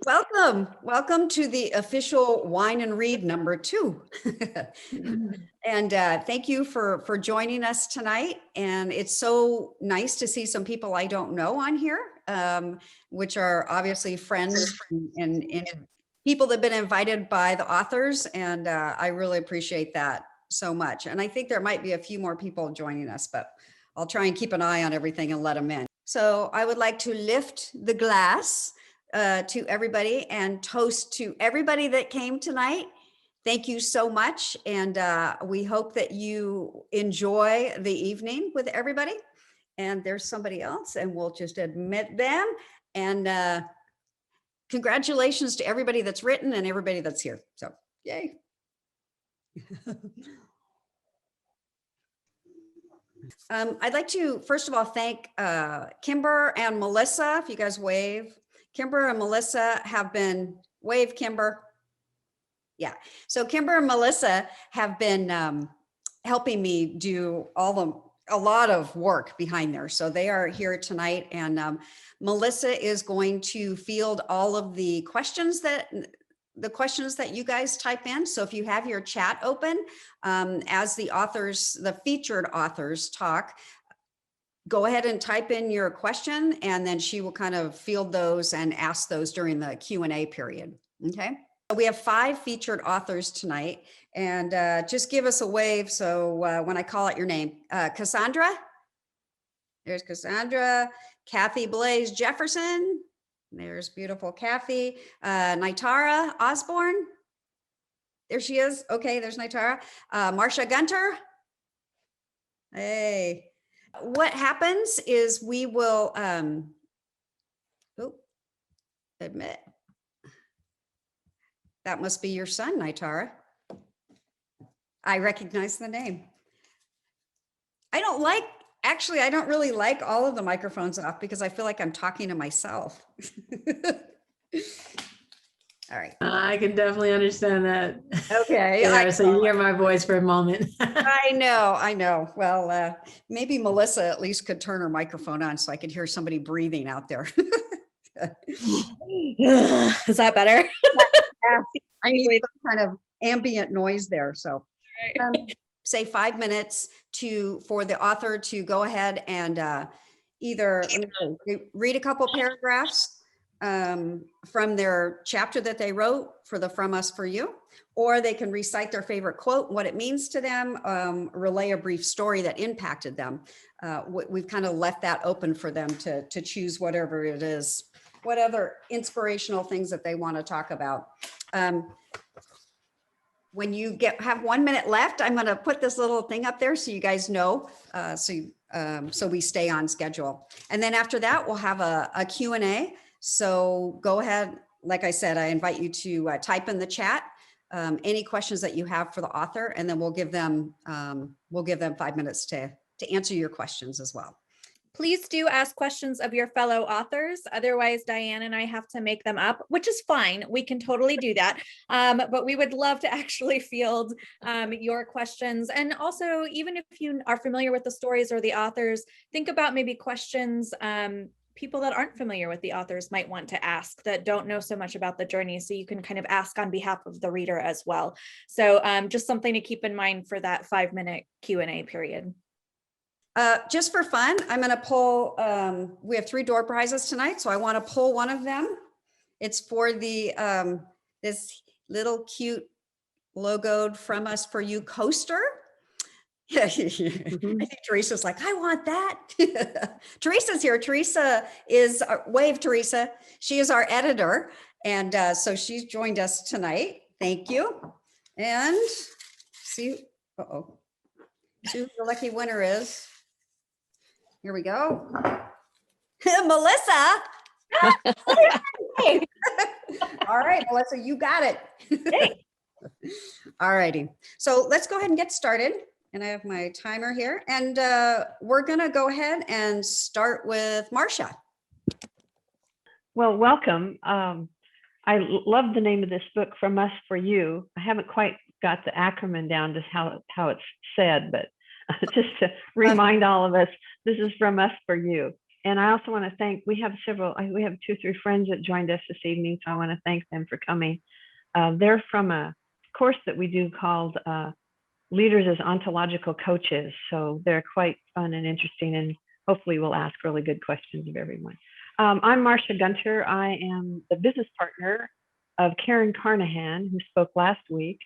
Welcome to the official Wine and Read number 2. And thank you for joining us tonight. And it's so nice to see some people I don't know on here, which are obviously friends and people that have been invited by the authors. And I really appreciate that so much. And I think there might be a few more people joining us, but I'll try and keep an eye on everything and let them in. So I would like to lift the glass to everybody and toast to everybody that came tonight. Thank you so much. And we hope that you enjoy the evening with everybody. And there's somebody else and we'll just admit them. And congratulations to everybody that's written and everybody that's here. So yay. I'd like to, first of all, thank Kimber and Melissa, if you guys wave. Kimber and Melissa have been, wave Kimber. Yeah, so Kimber and Melissa have been helping me do a lot of work behind there. So they are here tonight, and Melissa is going to field all of the questions that you guys type in. So if you have your chat open, as the featured authors talk, go ahead and type in your question, and then she will kind of field those and ask those during the Q&A period. Okay. We have 5 featured authors tonight, and just give us a wave. So when I call out your name, Cassandra, there's Cassandra, Kathy Blaze Jefferson. There's beautiful Kathy, Nitara Osbourne. There she is. Okay, there's Nitara. Marsia Gunter. Hey. What happens is we will admit. That must be your son, Nitara. I recognize the name. I don't really like all of the microphones off because I feel like I'm talking to myself. All right. I can definitely understand that. Okay. Yeah, so you hear my voice for a moment. I know. Well, maybe Melissa at least could turn her microphone on so I could hear somebody breathing out there. Is that better? I need some kind of ambient noise there. So say 5 minutes for the author to go ahead and either read a couple paragraphs from their chapter that they wrote for the From Us For You, or they can recite their favorite quote, what it means to them, relay a brief story that impacted them. We've kind of left that open for them to choose whatever it is, what other inspirational things that they want to talk about. When you have 1 minute left, I'm going to put this little thing up there so you guys know, so we stay on schedule. And then after that, we'll have a Q&A. So go ahead. Like I said, I invite you to type in the chat any questions that you have for the author, and then we'll give them 5 minutes to answer your questions as well. Please do ask questions of your fellow authors. Otherwise, Diane and I have to make them up, which is fine. We can totally do that. But we would love to actually field your questions. And also, even if you are familiar with the stories or the authors, think about maybe questions people that aren't familiar with the authors might want to ask, that don't know so much about the journey. So you can kind of ask on behalf of the reader as well. So just something to keep in mind for that 5-minute Q&A period. Just for fun, I'm going to pull, we have 3 door prizes tonight, so I want to pull one of them. It's for the this little cute logoed From Us For You coaster. I think Teresa's like, I want that. Teresa's here. Teresa is, wave Teresa. She is our editor. And so she's joined us tonight. Thank you. And see, see who the lucky winner is. Here we go. Melissa. All right, Melissa, you got it. All righty. So let's go ahead and get started. And I have my timer here. And we're going to go ahead and start with Marsia. Well, welcome. I love the name of this book, From Us For You. I haven't quite got the acronym down to how it's said, but just to remind all of us, this is From Us For You. And I also want to thank, we have 2 or 3 friends that joined us this evening, so I want to thank them for coming. They're from a course that we do called Leaders as Ontological Coaches. So they're quite fun and interesting, and hopefully we'll ask really good questions of everyone. I'm Marsia Gunter. I am the business partner of Karen Carnahan, who spoke last week.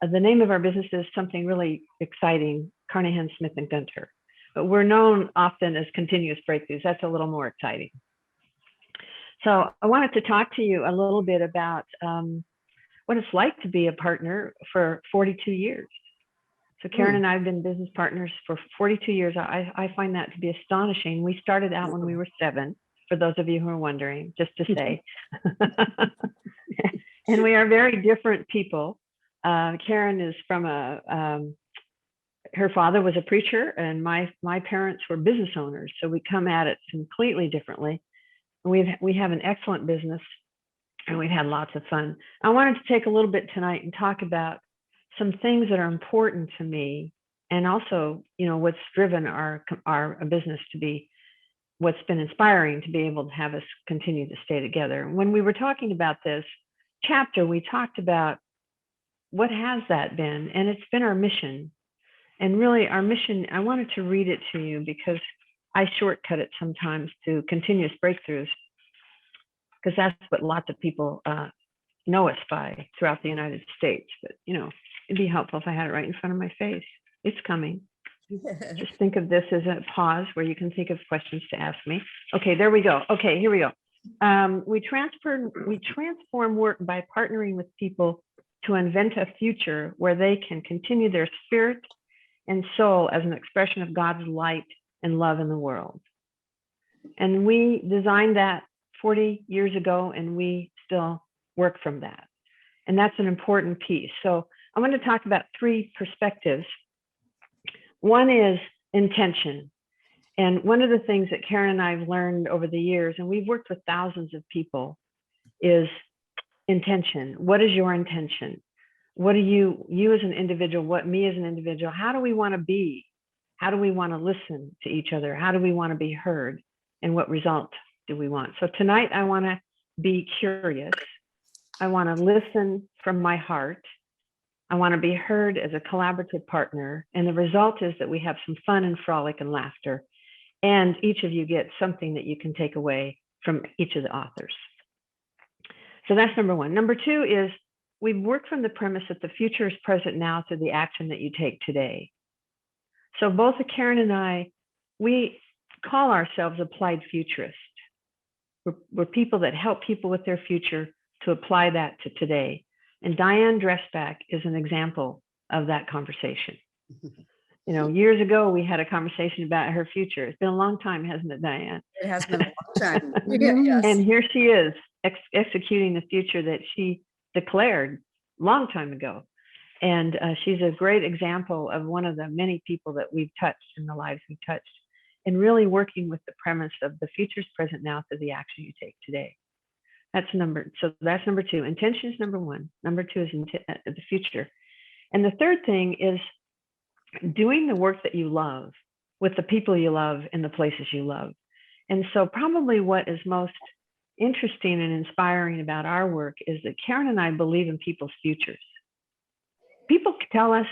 The name of our business is something really exciting, Carnahan, Smith and Gunter. But we're known often as Continuous Breakthroughs. That's a little more exciting. So I wanted to talk to you a little bit about what it's like to be a partner for 42 years. So Karen and I have been business partners for 42 years. I find that to be astonishing. We started out when we were 7, for those of you who are wondering, just to say. And we are very different people. Karen is from her father was a preacher, and my parents were business owners. So we come at it completely differently. We have an excellent business, and we've had lots of fun. I wanted to take a little bit tonight and talk about some things that are important to me, and also, what's driven our business to be, what's been inspiring to be able to have us continue to stay together. When we were talking about this chapter, we talked about what has that been, and it's been our mission. And really our mission, I wanted to read it to you because I shortcut it sometimes to Continuous Breakthroughs, because that's what lots of people know us by throughout the United States. But, it'd be helpful if I had it right in front of my face. It's coming. Just think of this as a pause where you can think of questions to ask me. Okay, there we go. Okay, here we go. We transform work by partnering with people to invent a future where they can continue their spirit and soul as an expression of God's light and love in the world. And we designed that 40 years ago, and we still work from that. And that's an important piece. So I want to talk about 3 perspectives. One is intention. And one of the things that Karen and I have learned over the years, and we've worked with thousands of people, is intention. What is your intention? What do you as an individual, what me as an individual, how do we want to be? How do we want to listen to each other? How do we want to be heard? And what result do we want? So tonight I want to be curious. I want to listen from my heart. I want to be heard as a collaborative partner. And the result is that we have some fun and frolic and laughter. And each of you get something that you can take away from each of the authors. So that's number 1. Number 2 is we've worked from the premise that the future is present now through the action that you take today. So both Karen and I, we call ourselves applied futurists. We're people that help people with their future to apply that to today. And Diane Dressback is an example of that conversation. Years ago, we had a conversation about her future. It's been a long time, hasn't it, Diane? It has been a long time. Yes. And here she is executing the future that she declared a long time ago. And she's a great example of one of the many people that we've touched in the lives we've touched, and really working with the premise of the future's present now through the action you take today. That's number 2. Intention is number 1. Number 2 is the future. And the third thing is doing the work that you love with the people you love in the places you love. And so probably what is most interesting and inspiring about our work is that Karen and I believe in people's futures. People tell us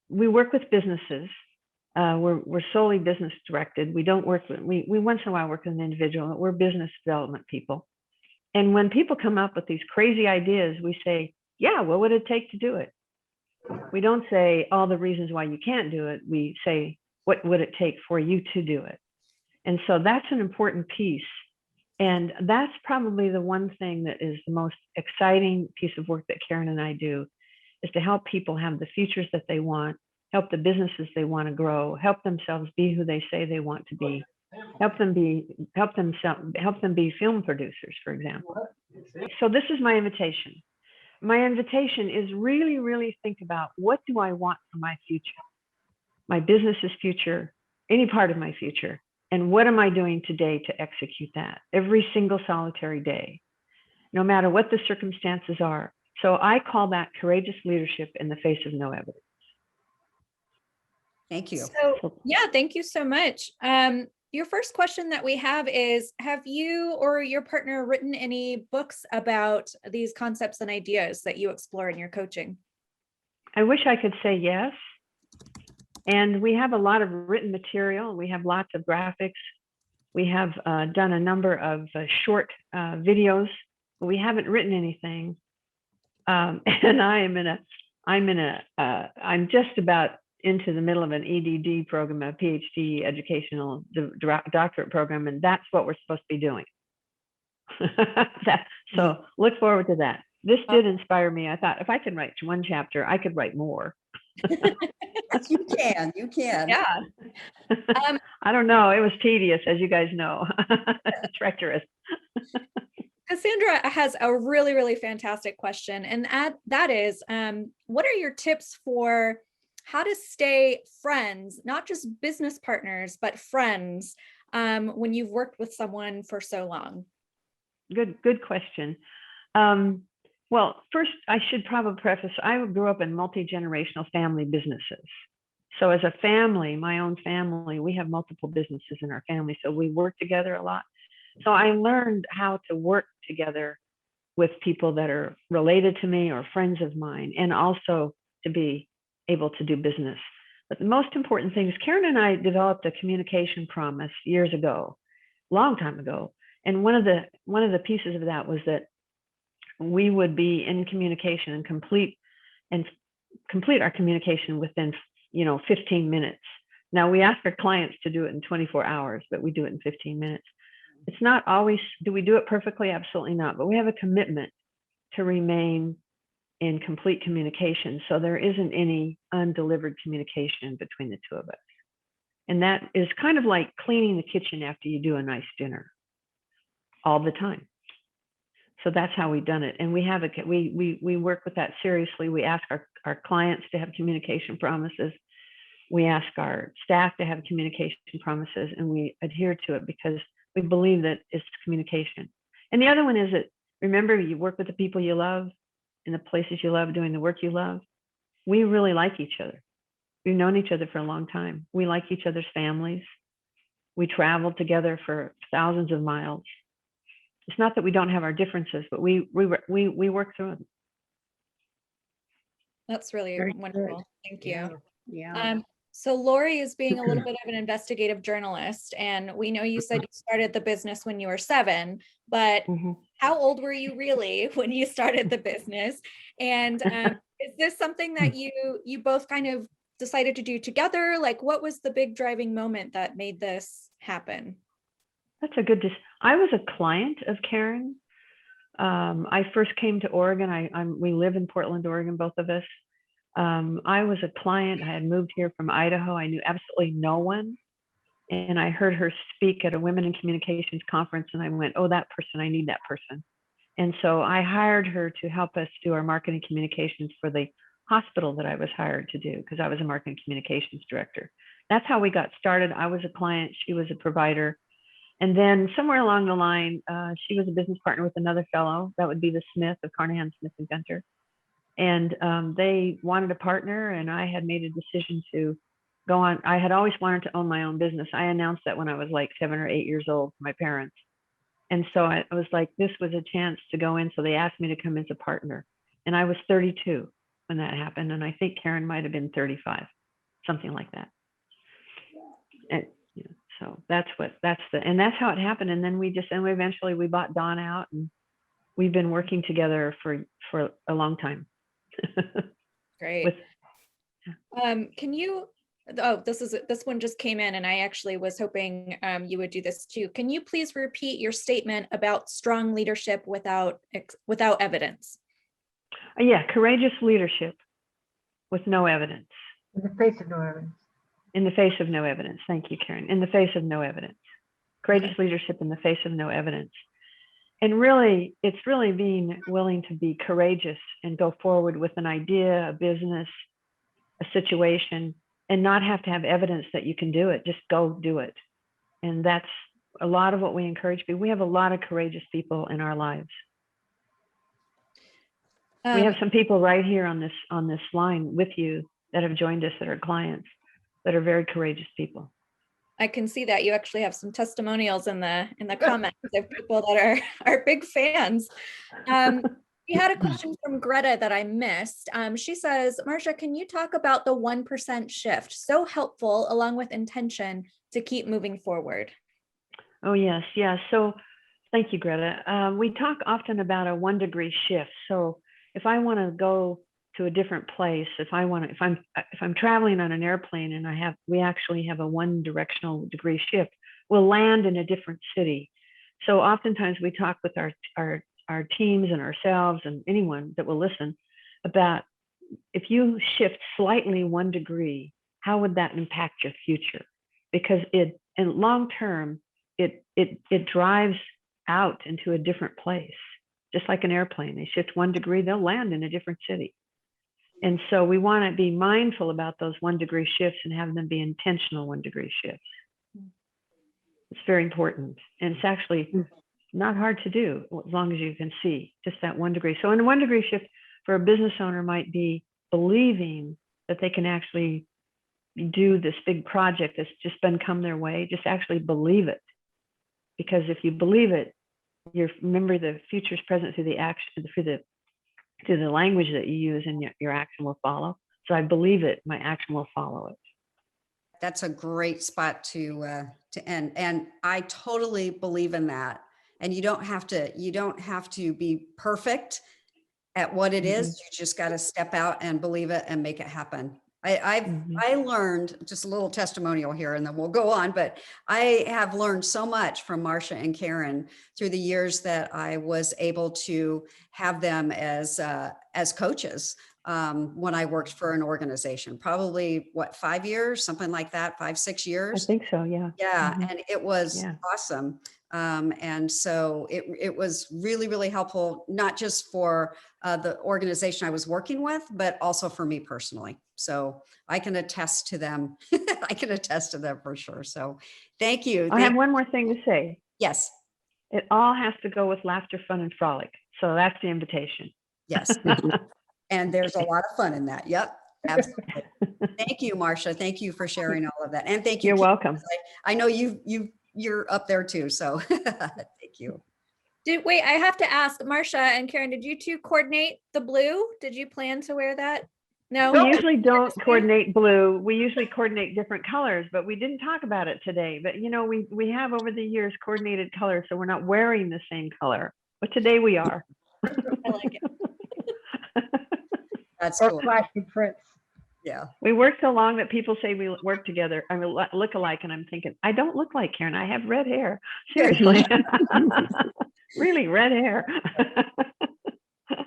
we work with businesses. We're solely business directed. We don't work with, we once in a while work with an individual. We're business development people. And when people come up with these crazy ideas, we say, yeah, what would it take to do it? We don't say all the reasons why you can't do it. We say, what would it take for you to do it? And so that's an important piece. And that's probably the one thing that is the most exciting piece of work that Karen and I do, is to help people have the futures that they want, help the businesses they want to grow, help themselves be who they say they want to be, help them be film producers, for example. So this is my invitation. My invitation is really, really think about, what do I want for my future? My business's future, any part of my future. And what am I doing today to execute that? Every single solitary day, no matter what the circumstances are. So I call that courageous leadership in the face of no evidence. Thank you. So yeah, thank you so much. Your first question that we have is, have you or your partner written any books about these concepts and ideas that you explore in your coaching? I wish I could say yes. And we have a lot of written material. We have lots of graphics. We have done a number of short videos. We haven't written anything. And I'm just about into the middle of an EDD program, a PhD educational doctorate program, and that's what we're supposed to be doing. So look forward to that. This did inspire me. I thought if I could write one chapter, I could write more. You can. Yeah. I don't know. It was tedious, as you guys know. Treacherous. Cassandra has a really, really fantastic question. And that is, what are your tips for how to stay friends, not just business partners, but friends, when you've worked with someone for so long? Good question. Well, first, I should probably preface, I grew up in multi-generational family businesses. So as a family, my own family, we have multiple businesses in our family. So we work together a lot. So I learned how to work together with people that are related to me or friends of mine, and also to be able to do business. But the most important thing is Karen and I developed a communication promise years ago, long time ago. And one of the pieces of that was that we would be in communication and complete our communication within 15 minutes. Now we ask our clients to do it in 24 hours, but we do it in 15 minutes. It's not always, do we do it perfectly? Absolutely not. But we have a commitment to remain in complete communication. So there isn't any undelivered communication between the two of us. And that is kind of like cleaning the kitchen after you do a nice dinner all the time. So that's how we've done it. And we have we work with that seriously. We ask our clients to have communication promises. We ask our staff to have communication promises, and we adhere to it because we believe that it's communication. And the other one is that, remember, you work with the people you love in the places you love, doing the work you love. We really like each other. We've known each other for a long time. We like each other's families. We travel together for thousands of miles. It's not that we don't have our differences, but we work through them. That's really Very wonderful. good. Thank you. Yeah. So Lori is being a little bit of an investigative journalist, and we know you said you started the business when you were 7, but how old were you really when you started the business? And is this something that you both kind of decided to do together? Like, what was the big driving moment that made this happen? That's a good. I was a client of Karen. I first came to Oregon. We live in Portland, Oregon, both of us. I was a client. I had moved here from Idaho. I knew absolutely no one. And I heard her speak at a Women in Communications conference, and I went, oh, that person, I need that person. And so I hired her to help us do our marketing communications for the hospital that I was hired to do, because I was a marketing communications director. That's how we got started. I was a client. She was a provider. And then somewhere along the line, she was a business partner with another fellow. That would be the Smith of Carnahan, Smith and Gunter. And they wanted a partner, and I had made a decision to go on. I had always wanted to own my own business. I announced that when I was like 7 or 8 years old to my parents. And so I was like, this was a chance to go in. So they asked me to come as a partner. And I was 32 when that happened. And I think Karen might have been 35, something like that. And so that's how it happened. And then we eventually we bought Dawn out, and we've been working together for a long time. Great. Can you, this one just came in, and I actually was hoping you would do this too. Can you please repeat your statement about strong leadership without evidence? Yeah, courageous leadership with no evidence. In the face of no evidence. In the face of no evidence. Thank you, Karen. In the face of no evidence. Courageous leadership in the face of no evidence. And really, it's really being willing to be courageous and go forward with an idea, a business, a situation, and not have to have evidence that you can do it. Just go do it. And that's a lot of what we encourage people. We have a lot of courageous people in our lives. We have some people right here on this line with you that have joined us that are clients, that are very courageous people. I can see that you actually have some testimonials in the comments of people that are big fans. We had a question from Greta that I missed. She says, Marsia, can you talk about the 1% shift? So helpful, along with intention, to keep moving forward. Oh, yes. Yeah. So thank you, Greta. We talk often about a 1 degree shift. So if I want to go to a different place, if I'm traveling on an airplane and we actually have a 1 directional degree shift, we'll land in a different city. So oftentimes we talk with our teams and ourselves and anyone that will listen about, if you shift slightly 1 degree, how would that impact your future? Because in long term, it drives out into a different place. Just like an airplane, they shift 1 degree, they'll land in a different city. And so we want to be mindful about those 1 degree shifts and have them be intentional 1 degree shifts. It's very important. And it's actually not hard to do as long as you can see just that 1 degree. So in a 1 degree shift for a business owner might be believing that they can actually do this big project that's just been come their way. Just actually believe it. Because if you believe it, remember the future is present through the action, through the language that you use, and your action will follow. So I believe it, my action will follow it. That's a great spot to end. And I totally believe in that. And you don't have to be perfect at what it is. You just got to step out and believe it and make it happen. I learned, just a little testimonial here and then we'll go on, but I have learned so much from Marsia and Karen through the years that I was able to have them as coaches when I worked for an organization, probably 5 years, something like that, 5-6 years. I think so. Yeah. Yeah. And it was awesome. And so it was really, really helpful, not just for the organization I was working with, but also for me personally. So I can attest to them. I can attest to them for sure. So thank you. I have one more thing to say. Yes. It all has to go with laughter, fun, and frolic. So that's the invitation. Yes. And there's a lot of fun in that. Yep. Absolutely. Thank you, Marsia. Thank you for sharing all of that. And thank you. You're welcome. I know you're up there too. So thank you. Wait, I have to ask, Marsia and Karen, did you two coordinate the blue? Did you plan to wear that? No. We usually don't coordinate blue. We usually coordinate different colors, but we didn't talk about it today. But you know, we have over the years coordinated colors, so we're not wearing the same color. But today we are. I like it. That's Or cool. flashy prints. Yeah. We work so long that people say we work together. I mean, look alike, and I'm thinking, I don't look like Karen. I have red hair. Seriously. Really, red hair.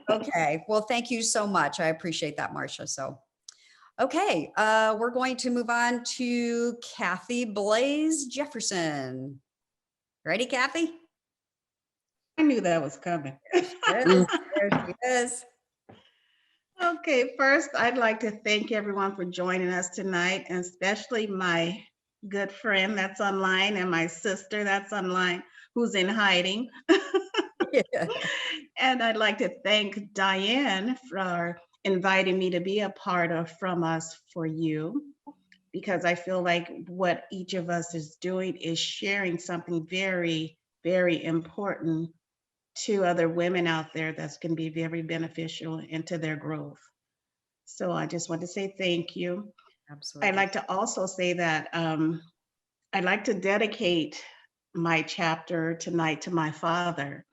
Okay. Well, thank you so much. I appreciate that, Marsia. So, okay. We're going to move on to Kathy Blaze Jefferson. Ready, Kathy? I knew that was coming. There she is. Okay, first, I'd like to thank everyone for joining us tonight, and especially my good friend that's online and my sister that's online who's in hiding. Yeah. And I'd like to thank Diane for inviting me to be a part of From Us for You, because I feel like what each of us is doing is sharing something very, very important to other women out there that's going to be very beneficial into their growth. So I just want to say thank you. Absolutely. I'd like to also say that I'd like to dedicate my chapter tonight to my father,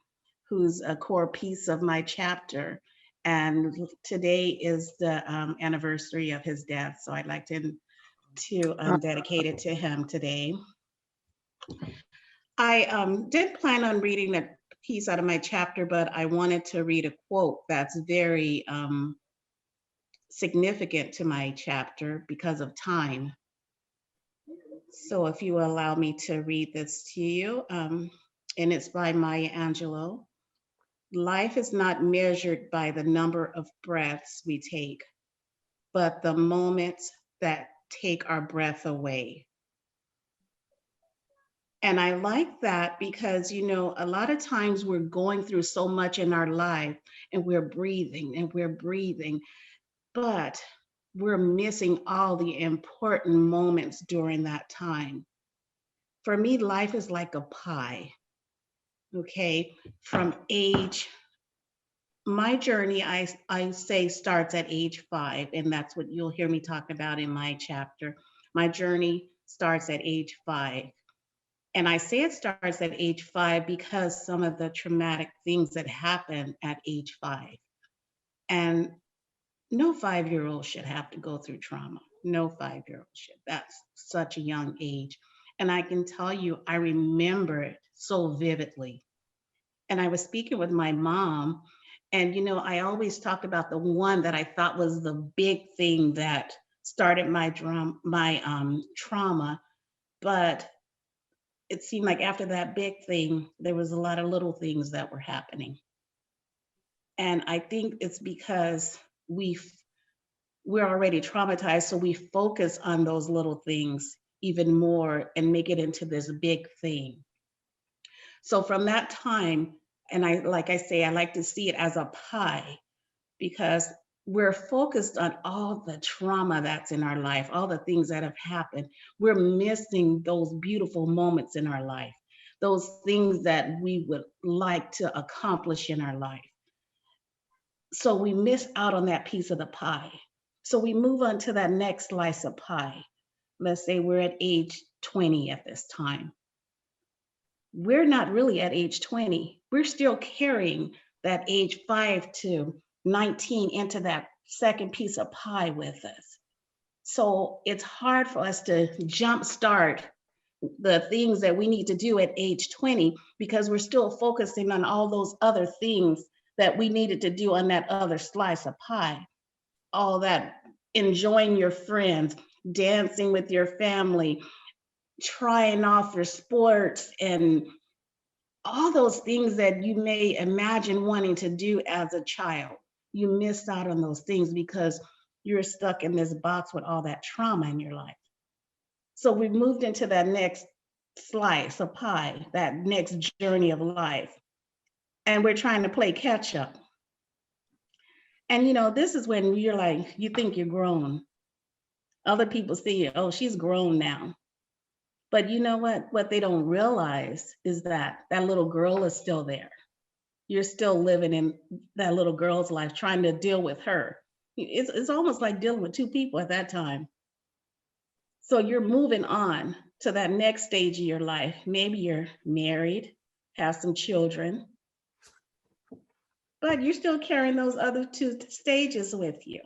who's a core piece of my chapter. And today is the anniversary of his death. So I'd like to dedicate it to him today. I did plan on reading a piece out of my chapter, but I wanted to read a quote that's very significant to my chapter because of time. So if you will allow me to read this to you, and it's by Maya Angelou. Life is not measured by the number of breaths we take, but the moments that take our breath away. And I like that because, you know, a lot of times we're going through so much in our life and we're breathing, but we're missing all the important moments during that time. For me, life is like a pie. Okay, from my journey, I say starts at age 5, and that's what you'll hear me talk about in my chapter. My journey starts at age 5. And I say it starts at age 5 because some of the traumatic things that happen at age 5. And no 5-year-old should have to go through trauma. No 5-year-old should. That's such a young age. And I can tell you, I remember it so vividly. And I was speaking with my mom, and I always talk about the one that I thought was the big thing that started my trauma, but it seemed like after that big thing, there was a lot of little things that were happening. And I think it's because we're already traumatized, so we focus on those little things even more and make it into this big thing. So from that time, and I like to see it as a pie, because we're focused on all the trauma that's in our life, all the things that have happened. We're missing those beautiful moments in our life, those things that we would like to accomplish in our life. So we miss out on that piece of the pie. So we move on to that next slice of pie. Let's say we're at age 20 at this time. We're not really at age 20. We're still carrying that age 5 to 19 into that second piece of pie with us. So it's hard for us to jumpstart the things that we need to do at age 20 because we're still focusing on all those other things that we needed to do on that other slice of pie. All that enjoying your friends, dancing with your family, trying off for sports, and all those things that you may imagine wanting to do as a child. You miss out on those things because you're stuck in this box with all that trauma in your life. So we moved into that next slice of pie, that next journey of life. And we're trying to play catch up. And this is when you're like, you think you're grown. Other people see, oh, she's grown now. But you know what? What they don't realize is that that little girl is still there. You're still living in that little girl's life, trying to deal with her. It's almost like dealing with two people at that time. So you're moving on to that next stage of your life. Maybe you're married, have some children, but you're still carrying those other two stages with you.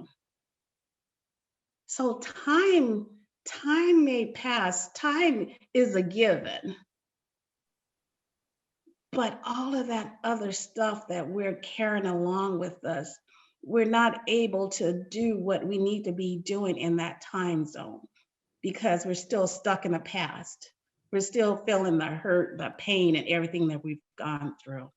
So time may pass, time is a given. But all of that other stuff that we're carrying along with us, we're not able to do what we need to be doing in that time zone because we're still stuck in the past. We're still feeling the hurt, the pain, and everything that we've gone through.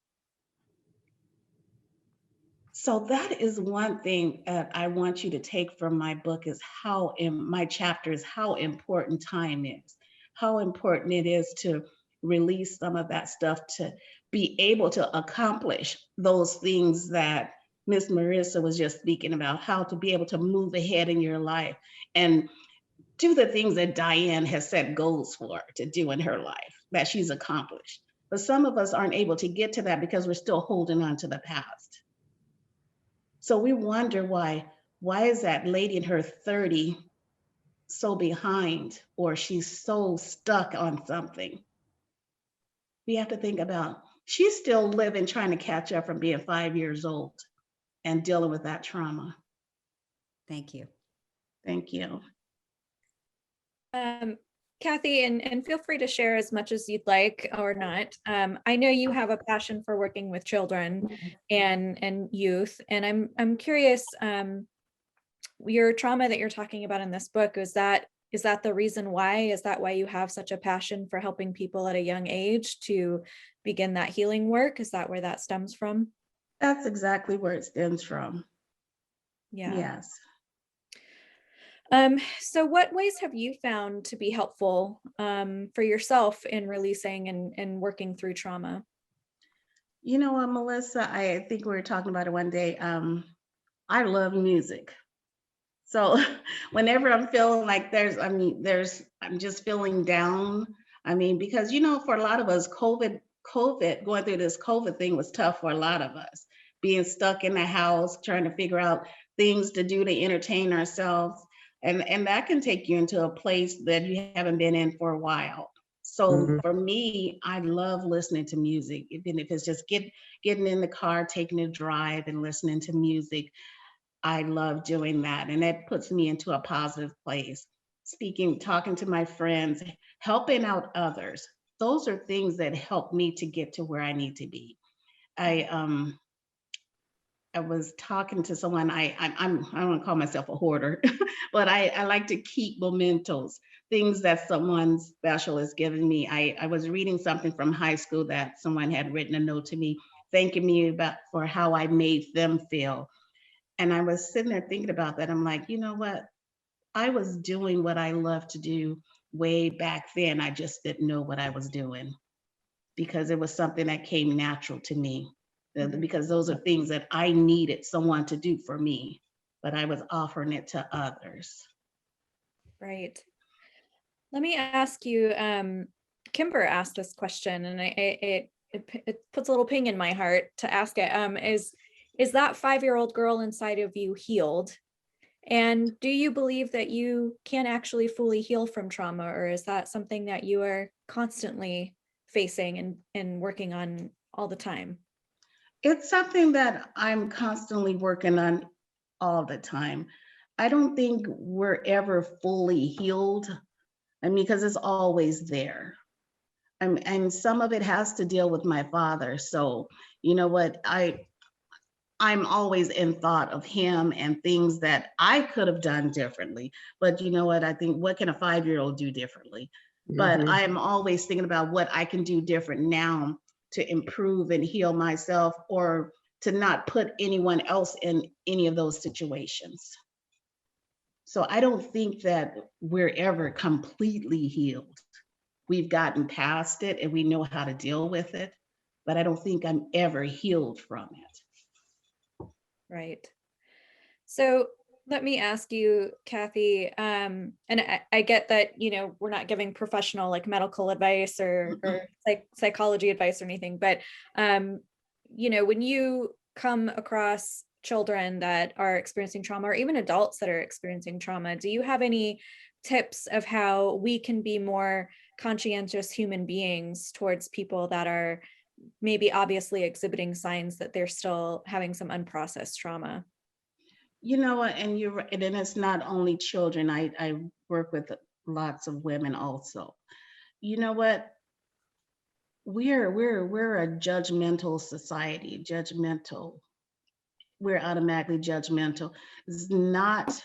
So that is one thing that I want you to take from my book is my chapter is how important time is, how important it is to release some of that stuff to be able to accomplish those things that Miss Marissa was just speaking about, how to be able to move ahead in your life and do the things that Diane has set goals for to do in her life that she's accomplished. But some of us aren't able to get to that because we're still holding on to the past. So we wonder why is that lady in her 30 so behind, or she's so stuck on something? We have to think about, she's still living, trying to catch up from being 5 years old and dealing with that trauma. Thank you. Thank you. Kathy, and feel free to share as much as you'd like or not. I know you have a passion for working with children and youth, and I'm curious, your trauma that you're talking about in this book, is that the reason why? Is that why you have such a passion for helping people at a young age to begin that healing work? Is that where that stems from? That's exactly where it stems from. Yeah. Yes. So what ways have you found to be helpful for yourself in releasing and working through trauma? You know what, Melissa, I think we were talking about it one day. I love music. So whenever I'm feeling like I'm just feeling down, I mean, because, for a lot of us, going through this COVID thing was tough for a lot of us. Being stuck in the house, trying to figure out things to do to entertain ourselves. And that can take you into a place that you haven't been in for a while. So for me, I love listening to music, even if it's just getting in the car, taking a drive and listening to music. I love doing that. And that puts me into a positive place. Speaking, talking to my friends, helping out others. Those are things that help me to get to where I need to be. I was talking to someone. I don't want to call myself a hoarder, but I like to keep mementos, things that someone special has given me. I was reading something from high school that someone had written a note to me, thanking me for how I made them feel. And I was sitting there thinking about that. I'm like, you know what? I was doing what I love to do way back then. I just didn't know what I was doing because it was something that came natural to me. Because those are things that I needed someone to do for me, but I was offering it to others. Right. Let me ask you, Kimber asked this question, and it puts a little ping in my heart to ask it. Is that 5-year-old girl inside of you healed? And do you believe that you can actually fully heal from trauma, or is that something that you are constantly facing and working on all the time? It's something that I'm constantly working on all the time. I don't think we're ever fully healed. I mean, because it's always there. And some of it has to deal with my father. So, you know what? I'm always in thought of him and things that I could have done differently. But you know what? I think, what can a 5-year-old do differently? But I'm always thinking about what I can do different now to improve and heal myself, or to not put anyone else in any of those situations. So I don't think that we're ever completely healed. We've gotten past it and we know how to deal with it, but I don't think I'm ever healed from it. Right. So let me ask you, Kathy, and I get that, we're not giving professional like medical advice or psychology advice or anything, but, when you come across children that are experiencing trauma, or even adults that are experiencing trauma, do you have any tips of how we can be more conscientious human beings towards people that are maybe obviously exhibiting signs that they're still having some unprocessed trauma? You know what, and you're right, and it's not only children. I work with lots of women also. You know what? We're a judgmental society. We're automatically judgmental. It's not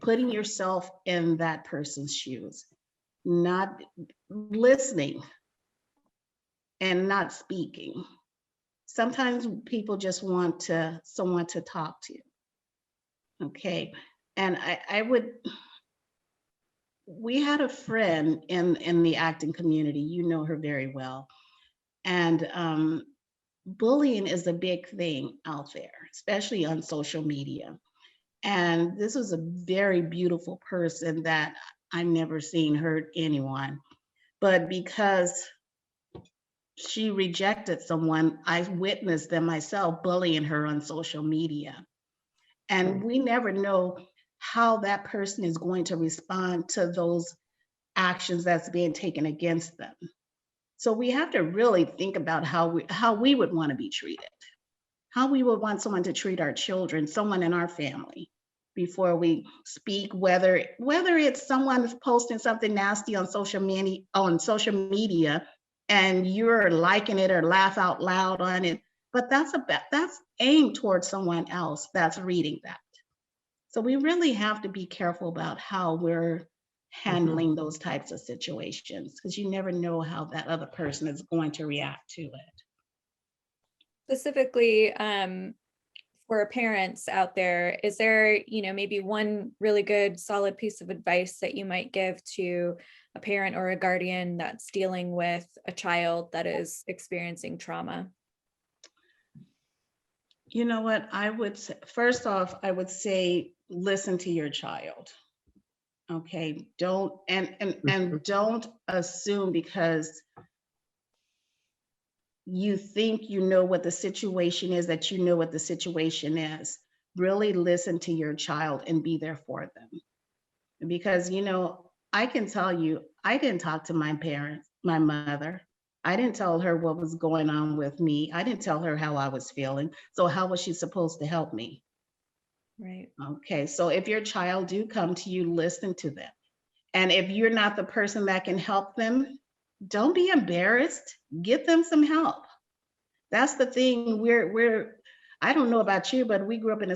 putting yourself in that person's shoes, not listening and not speaking. Sometimes people just want someone to talk to. Okay. And we had a friend in the acting community, you know her very well. And bullying is a big thing out there, especially on social media. And this was a very beautiful person that I never seen hurt anyone. But because she rejected someone, I witnessed them myself bullying her on social media. And we never know how that person is going to respond to those actions that's being taken against them. So we have to really think about how we would want to be treated, how we would want someone to treat our children, someone in our family, before we speak, whether it's someone posting something nasty on social media and you're liking it or laugh out loud on it, but that's aimed towards someone else that's reading that. So we really have to be careful about how we're handling those types of situations, because you never know how that other person is going to react to it. Specifically, for parents out there, is there, maybe one really good solid piece of advice that you might give to a parent or a guardian that's dealing with a child that is experiencing trauma? You know what, I would say, first off, I would say listen to your child. Okay, don't, and don't assume because you think you know what the situation is, that you know what the situation is. Really listen to your child and be there for them. Because, you know, I can tell you, I didn't talk to my parents, my mother. I didn't tell her what was going on with me. I didn't tell her how I was feeling. So how was she supposed to help me? Right. Okay, so if your child do come to you, listen to them. And if you're not the person that can help them, don't be embarrassed. Get them some help. That's the thing. We're I don't know about you, but we grew up in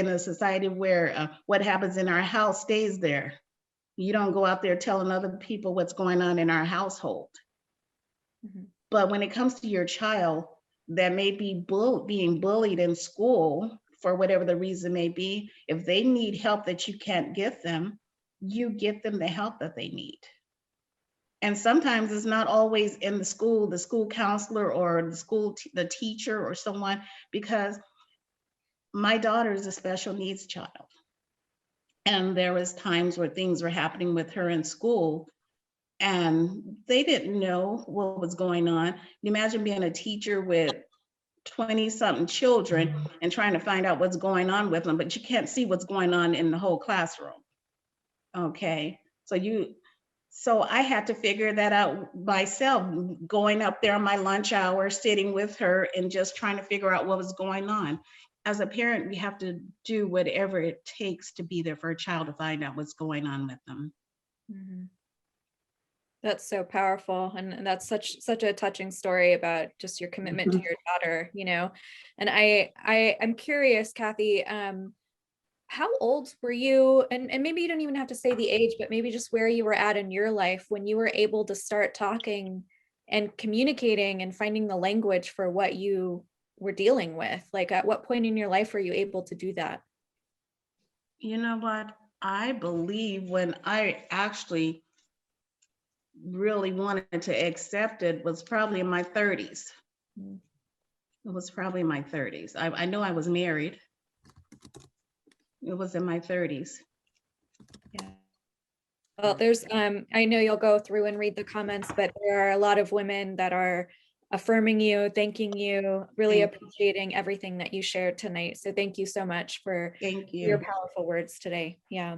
a society where what happens in our house stays there. You don't go out there telling other people what's going on in our household. Mhm. But when it comes to your child that may be being bullied in school for whatever the reason may be, if they need help that you can't give them, you get them the help that they need. And sometimes it's not always in the school counselor or the teacher or someone, because my daughter is a special needs child. And there was times where things were happening with her in school and they didn't know what was going on. Imagine being a teacher with 20 something children and trying to find out what's going on with them, but you can't see what's going on in the whole classroom. Okay, so I had to figure that out myself, going up there on my lunch hour, sitting with her and just trying to figure out what was going on. As a parent, we have to do whatever it takes to be there for a child to find out what's going on with them. Mhm. That's so powerful. And that's such a touching story about just your commitment to your daughter, you know. And I'm curious, Kathy, how old were you? And maybe you don't even have to say the age, but maybe just where you were at in your life when you were able to start talking and communicating and finding the language for what you were dealing with. Like, at what point in your life were you able to do that? You know what? I believe when I actually really wanted to accept it was probably in my 30s. Mm. It was probably in my 30s. I know I was married. It was in my 30s. Yeah. Well, there's, I know you'll go through and read the comments, but there are a lot of women that are affirming you, thanking you, really Thank you. appreciating everything that you shared tonight. So thank you so much for Thank your you. powerful words today. Yeah.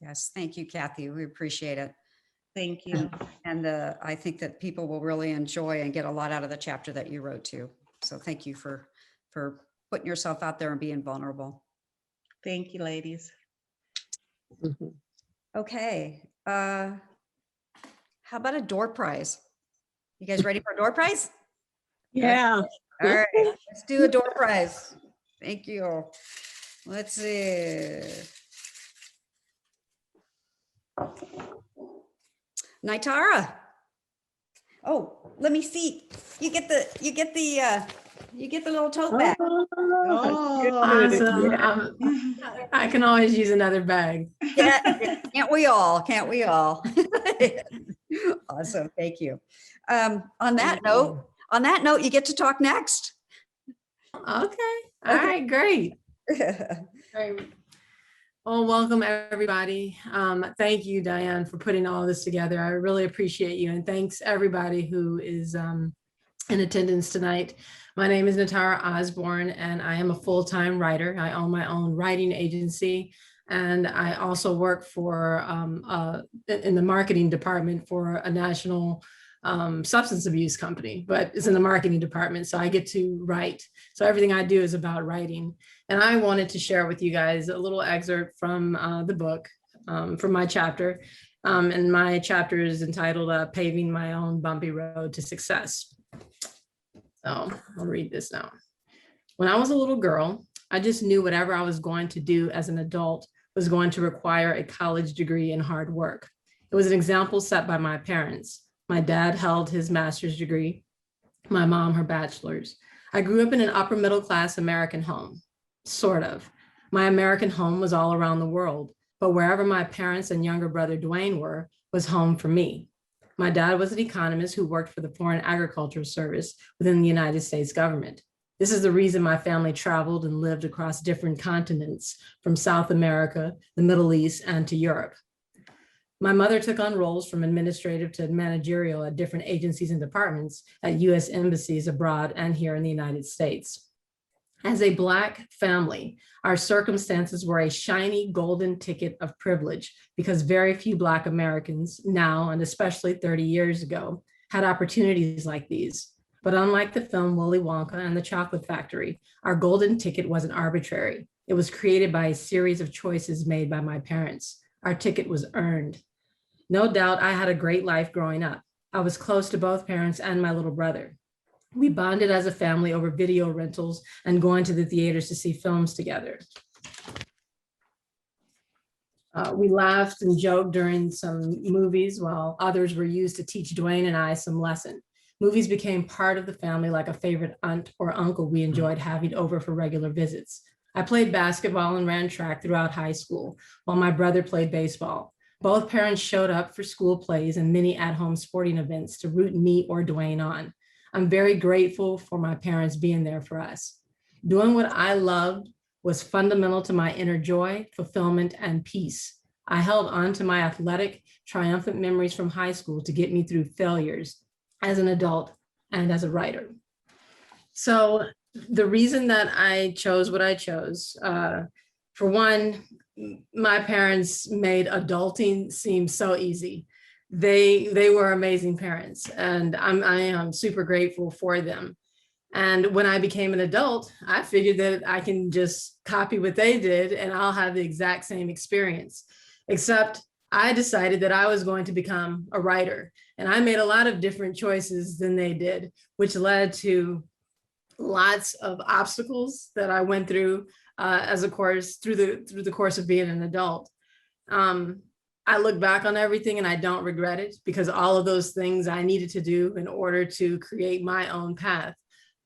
Yes, thank you, Kathy. We appreciate it. Thank you. And I think that people will really enjoy and get a lot out of the chapter that you wrote too. So thank you for putting yourself out there and being vulnerable. Thank you, ladies. Okay. How about a door prize? You guys ready for a door prize? Yeah. All right, let's do a door prize. Thank you. Let's see. Nitara. Oh, let me see. You get the little tote bag. Oh, Awesome. I can always use another bag. Yeah, can't we all? Can't we all? Awesome. Thank you. On that note, you get to talk next. Okay. All right, great. Great. Well, welcome everybody. Thank you, Diane, for putting all this together. I really appreciate you. And thanks everybody who is in attendance tonight. My name is Nitara Osbourne, and I am a full-time writer. I own my own writing agency, and I also work for in the marketing department for a national substance abuse company, but it's in the marketing department, so I get to write. So everything I do is about writing. And I wanted to share with you guys a little excerpt from the book, from my chapter. And my chapter is entitled Paving My Own Bumpy Road to Success. So I'll read this now. When I was a little girl, I just knew whatever I was going to do as an adult was going to require a college degree and hard work. It was an example set by my parents. My dad held his master's degree, my mom her bachelor's. I grew up in an upper middle class American home, sort of. My American home was all around the world, but wherever my parents and younger brother Dwayne were was home for me. My dad was an economist who worked for the Foreign Agricultural Service within the United States government. This is the reason my family traveled and lived across different continents, from South America, the Middle East, and to Europe. My mother took on roles from administrative to managerial at different agencies and departments at U.S. embassies abroad and here in the United States. As a Black family, our circumstances were a shiny golden ticket of privilege because very few Black Americans now, and especially 30 years ago, had opportunities like these. But unlike the film Willy Wonka and the Chocolate Factory, our golden ticket wasn't arbitrary. It was created by a series of choices made by my parents. Our ticket was earned. No doubt I had a great life growing up. I was close to both parents and my little brother. We bonded as a family over video rentals and going to the theaters to see films together. We laughed and joked during some movies while others were used to teach Dwayne and I some lesson. Movies became part of the family like a favorite aunt or uncle we enjoyed having over for regular visits. I played basketball and ran track throughout high school while my brother played baseball. Both parents showed up for school plays and many at-home sporting events to root me or Dwayne on. I'm very grateful for my parents being there for us. Doing what I loved was fundamental to my inner joy, fulfillment, and peace. I held on to my athletic, triumphant memories from high school to get me through failures as an adult and as a writer. So the reason that I chose what I chose, for one, my parents made adulting seem so easy. They were amazing parents, and I am super grateful for them. And when I became an adult, I figured that I can just copy what they did and I'll have the exact same experience, except I decided that I was going to become a writer. And I made a lot of different choices than they did, which led to lots of obstacles that I went through through the course of being an adult. I look back on everything and I don't regret it because all of those things I needed to do in order to create my own path.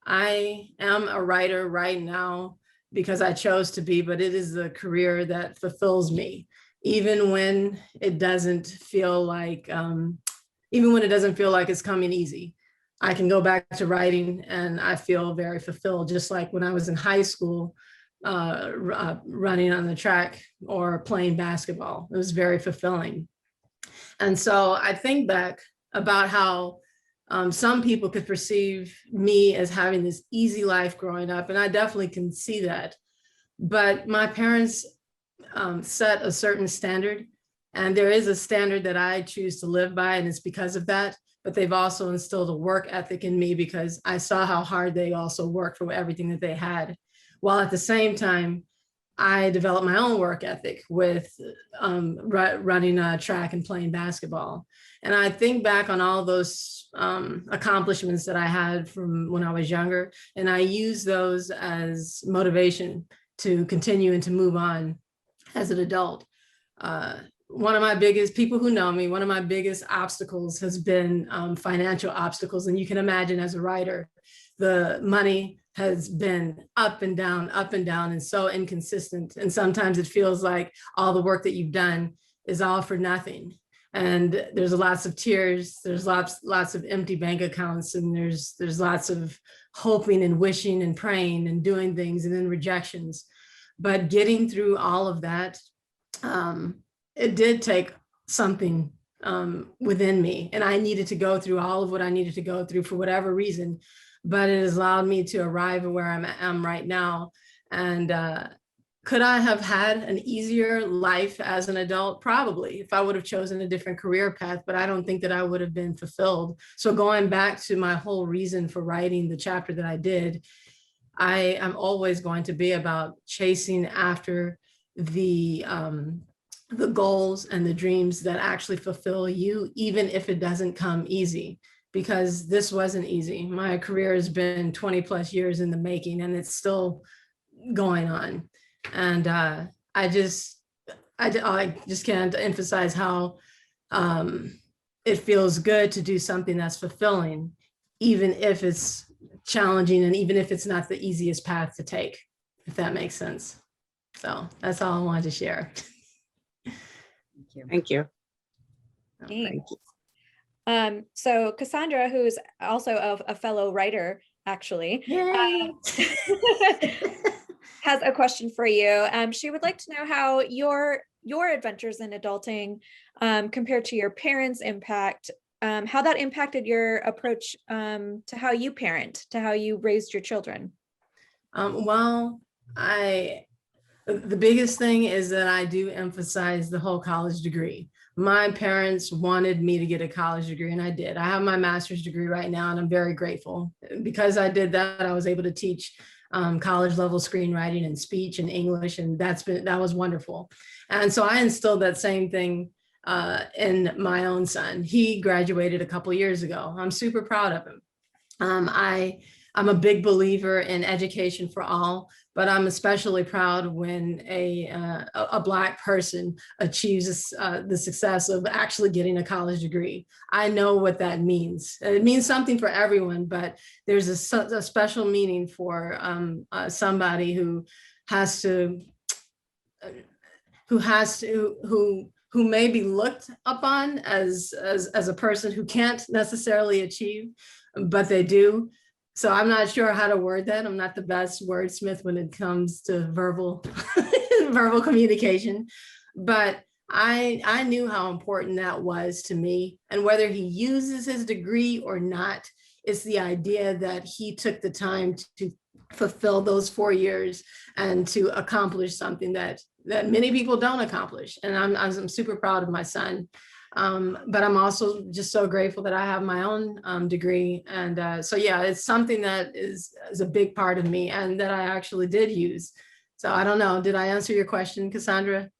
I am a writer right now because I chose to be, but it is a career that fulfills me, even when it doesn't feel like, it's coming easy. I can go back to writing and I feel very fulfilled, just like when I was in high school, running on the track or playing basketball. It was very fulfilling. And so I think back about how some people could perceive me as having this easy life growing up, and I definitely can see that. But my parents set a certain standard, and there is a standard that I choose to live by, and it's because of that. But they've also instilled a work ethic in me because I saw how hard they also worked for everything that they had. While at the same time, I developed my own work ethic with running track and playing basketball. And I think back on all those accomplishments that I had from when I was younger, and I use those as motivation to continue and to move on as an adult. One of my biggest, people who know me, one of my biggest obstacles has been financial obstacles. And you can imagine as a writer, the money has been up and down, and so inconsistent. And sometimes it feels like all the work that you've done is all for nothing. And there's lots of tears, there's lots of empty bank accounts, and there's lots of hoping and wishing and praying and doing things and then rejections. But getting through all of that, it did take something within me, and I needed to go through all of what I needed to go through for whatever reason, but it has allowed me to arrive at where I am right now. And could I have had an easier life as an adult? Probably, if I would have chosen a different career path, but I don't think that I would have been fulfilled. So going back to my whole reason for writing the chapter that I did, I am always going to be about chasing after the goals and the dreams that actually fulfill you, even if it doesn't come easy, because this wasn't easy. My career has been 20 plus years in the making, and it's still going on. And I just can't emphasize how it feels good to do something that's fulfilling, even if it's challenging and even if it's not the easiest path to take, if that makes sense. So that's all I wanted to share. Thank you. Thanks. So Cassandra, who's also a fellow writer, actually, has a question for you. She would like to know how your adventures in adulting compared to your parents' impact, how that impacted your approach to how you parent, to how you raised your children. Well, the biggest thing is that I do emphasize the whole college degree. My parents wanted me to get a college degree, and I did. I have my master's degree right now, and I'm very grateful. Because I did that, I was able to teach college level screenwriting and speech and English, and that was wonderful. And so I instilled that same thing in my own son. He graduated a couple years ago. I'm super proud of him. I'm a big believer in education for all, but I'm especially proud when a Black person achieves the success of actually getting a college degree. I know what that means. It means something for everyone, but there's a special meaning for somebody who may be looked upon as a person who can't necessarily achieve, but they do. So I'm not sure how to word that. I'm not the best wordsmith when it comes to verbal communication, but I knew how important that was to me. And whether he uses his degree or not, it's the idea that he took the time to fulfill those 4 years and to accomplish something that many people don't accomplish. And I'm super proud of my son. But I'm also just so grateful that I have my own degree. And so, yeah, it's something that is a big part of me and that I actually did use. So I don't know, did I answer your question, Cassandra?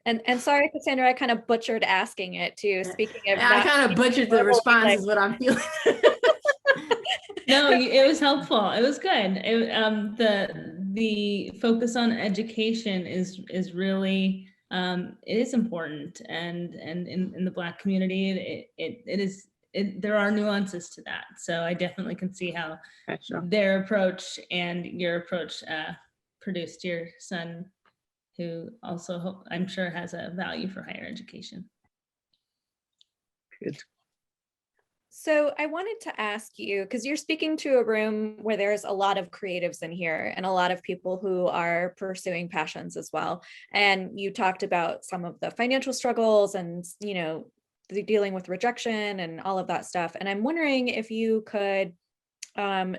And sorry, Cassandra, I kind of butchered asking it too. Speaking of, I kind of butchered the response is what I'm feeling. No, it was helpful. It was good. The focus on education is really, it is important, and in the Black community, there are nuances to that. So I definitely can see how their approach and your approach produced your son, who also I'm sure has a value for higher education. Good. So I wanted to ask you, because you're speaking to a room where there's a lot of creatives in here and a lot of people who are pursuing passions as well. And you talked about some of the financial struggles and, dealing with rejection and all of that stuff. And I'm wondering if you could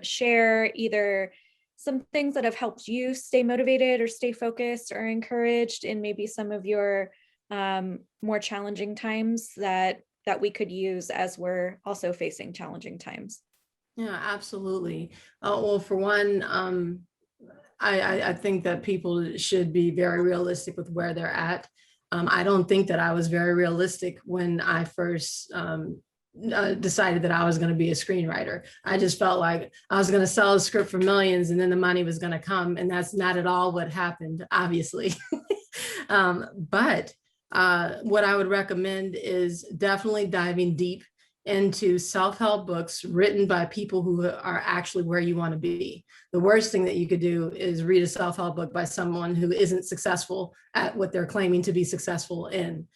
share either some things that have helped you stay motivated or stay focused or encouraged in maybe some of your more challenging times that we could use as we're also facing challenging times. Yeah, absolutely. Well, for one, I think that people should be very realistic with where they're at. I don't think that I was very realistic when I first decided that I was going to be a screenwriter. I just felt like I was going to sell a script for millions and then the money was going to come. And that's not at all what happened, obviously. But what I would recommend is definitely diving deep into self-help books written by people who are actually where you want to be. The worst thing that you could do is read a self-help book by someone who isn't successful at what they're claiming to be successful in.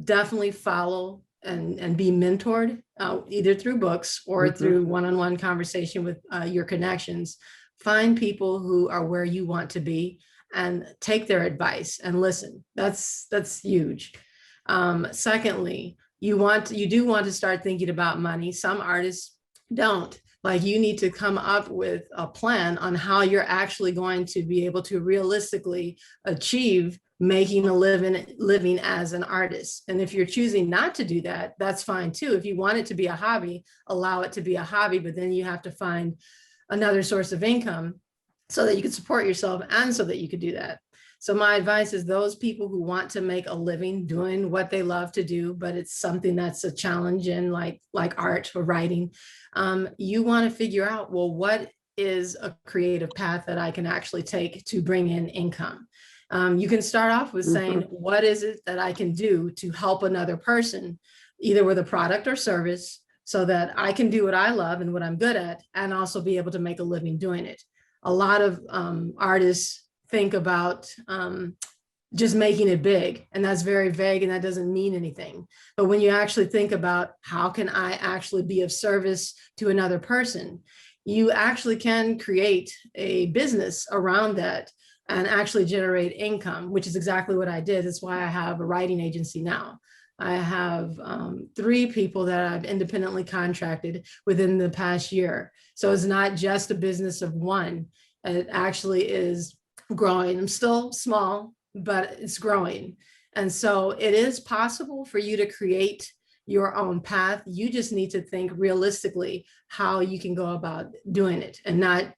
Definitely follow and be mentored, either through books or through one-on-one conversation with your connections. Find people who are where you want to be and take their advice and listen. That's huge. Secondly, you do want to start thinking about money. Some artists don't. Like, you need to come up with a plan on how you're actually going to be able to realistically achieve making a living as an artist. And if you're choosing not to do that, that's fine too. If you want it to be a hobby, allow it to be a hobby, but then you have to find another source of income so that you can support yourself and so that you could do that. So my advice is those people who want to make a living doing what they love to do, but it's something that's a challenge in like art or writing, you want to figure out, well, what is a creative path that I can actually take to bring in income? You can start off with saying, what is it that I can do to help another person, either with a product or service, so that I can do what I love and what I'm good at, and also be able to make a living doing it. A lot of artists think about just making it big, and that's very vague and that doesn't mean anything. But when you actually think about how can I actually be of service to another person, you actually can create a business around that. and actually generate income, which is exactly what I did. That's why I have a writing agency now. I have 3 people that I've independently contracted within the past year. So it's not just a business of one. It actually is growing. I'm still small, but it's growing. And so it is possible for you to create your own path. You just need to think realistically how you can go about doing it and not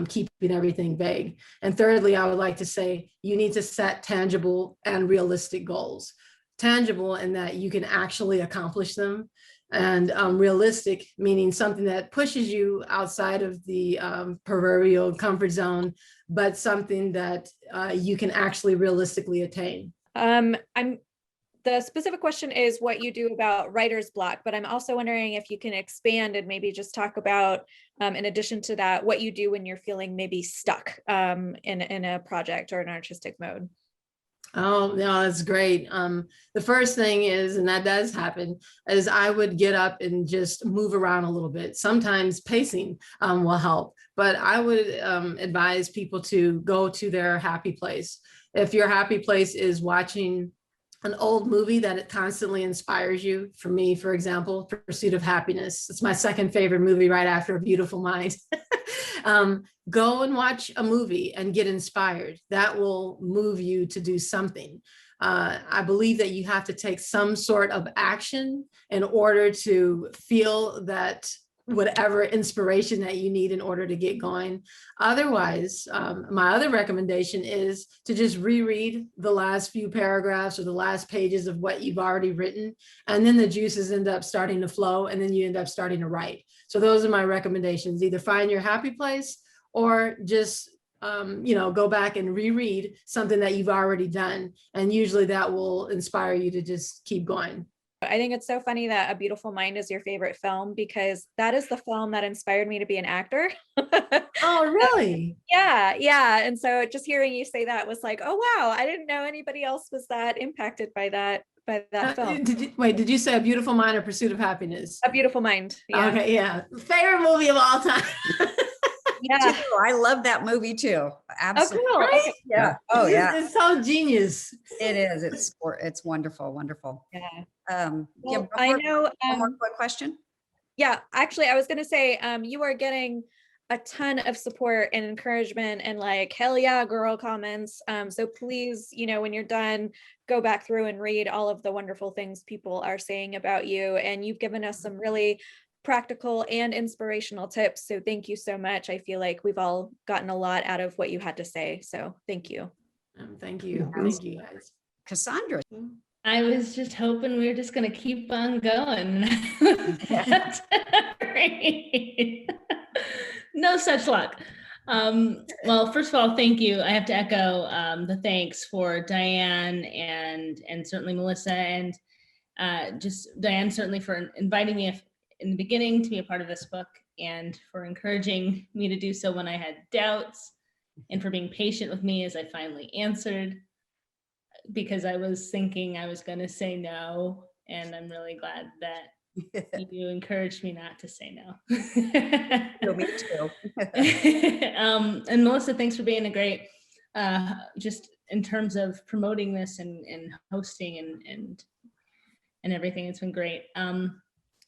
keeping everything vague. And thirdly, I would like to say you need to set tangible and realistic goals. Tangible in that you can actually accomplish them, and realistic meaning something that pushes you outside of the proverbial comfort zone, but something that you can actually realistically attain. The specific question is what you do about writer's block, but I'm also wondering if you can expand and maybe just talk about, in addition to that, what you do when you're feeling maybe stuck in a project or an artistic mode. Oh, no, that's great. The first thing is, and that does happen, is I would get up and just move around a little bit. Sometimes pacing will help, but I would advise people to go to their happy place. If your happy place is watching an old movie that it constantly inspires you. For me, for example, Pursuit of Happiness. It's my second favorite movie right after A Beautiful Mind. Go and watch a movie and get inspired. That will move you to do something. I believe that you have to take some sort of action in order to feel that whatever inspiration that you need in order to get going. Otherwise, my other recommendation is to just reread the last few paragraphs or the last pages of what you've already written. And then the juices end up starting to flow, and then you end up starting to write. So those are my recommendations. Either find your happy place or just go back and reread something that you've already done. And usually that will inspire you to just keep going. I think it's so funny that A Beautiful Mind is your favorite film, because that is the film that inspired me to be an actor. Oh, really? Yeah. And so just hearing you say that was like, oh, wow, I didn't know anybody else was that impacted by that film. Did you say A Beautiful Mind or Pursuit of Happiness? A Beautiful Mind. Yeah. Okay, yeah. Favorite movie of all time. Yeah. I love that movie too. Absolutely. Oh, cool. Right? Okay. Yeah. Oh, yeah. It's so genius. It is. It's wonderful. Wonderful. Yeah. Well, I know. One more quick question. Yeah, actually, I was going to say, you are getting a ton of support and encouragement and like, hell yeah, girl comments. So please, when you're done, go back through and read all of the wonderful things people are saying about you. And you've given us some really practical and inspirational tips. So thank you so much. I feel like we've all gotten a lot out of what you had to say. So thank you. Thank you. Yes. Thank you, guys. Cassandra. I was just hoping we were just going to keep on going. No such luck. Well, first of all, thank you. I have to echo the thanks for Diane and certainly Melissa, and just Diane certainly for inviting me in the beginning to be a part of this book, and for encouraging me to do so when I had doubts, and for being patient with me as I finally answered, because I was thinking I was going to say no, and I'm really glad that you encouraged me not to say no. Me too. And Melissa, thanks for being a great, just in terms of promoting this and hosting and everything. It's been great.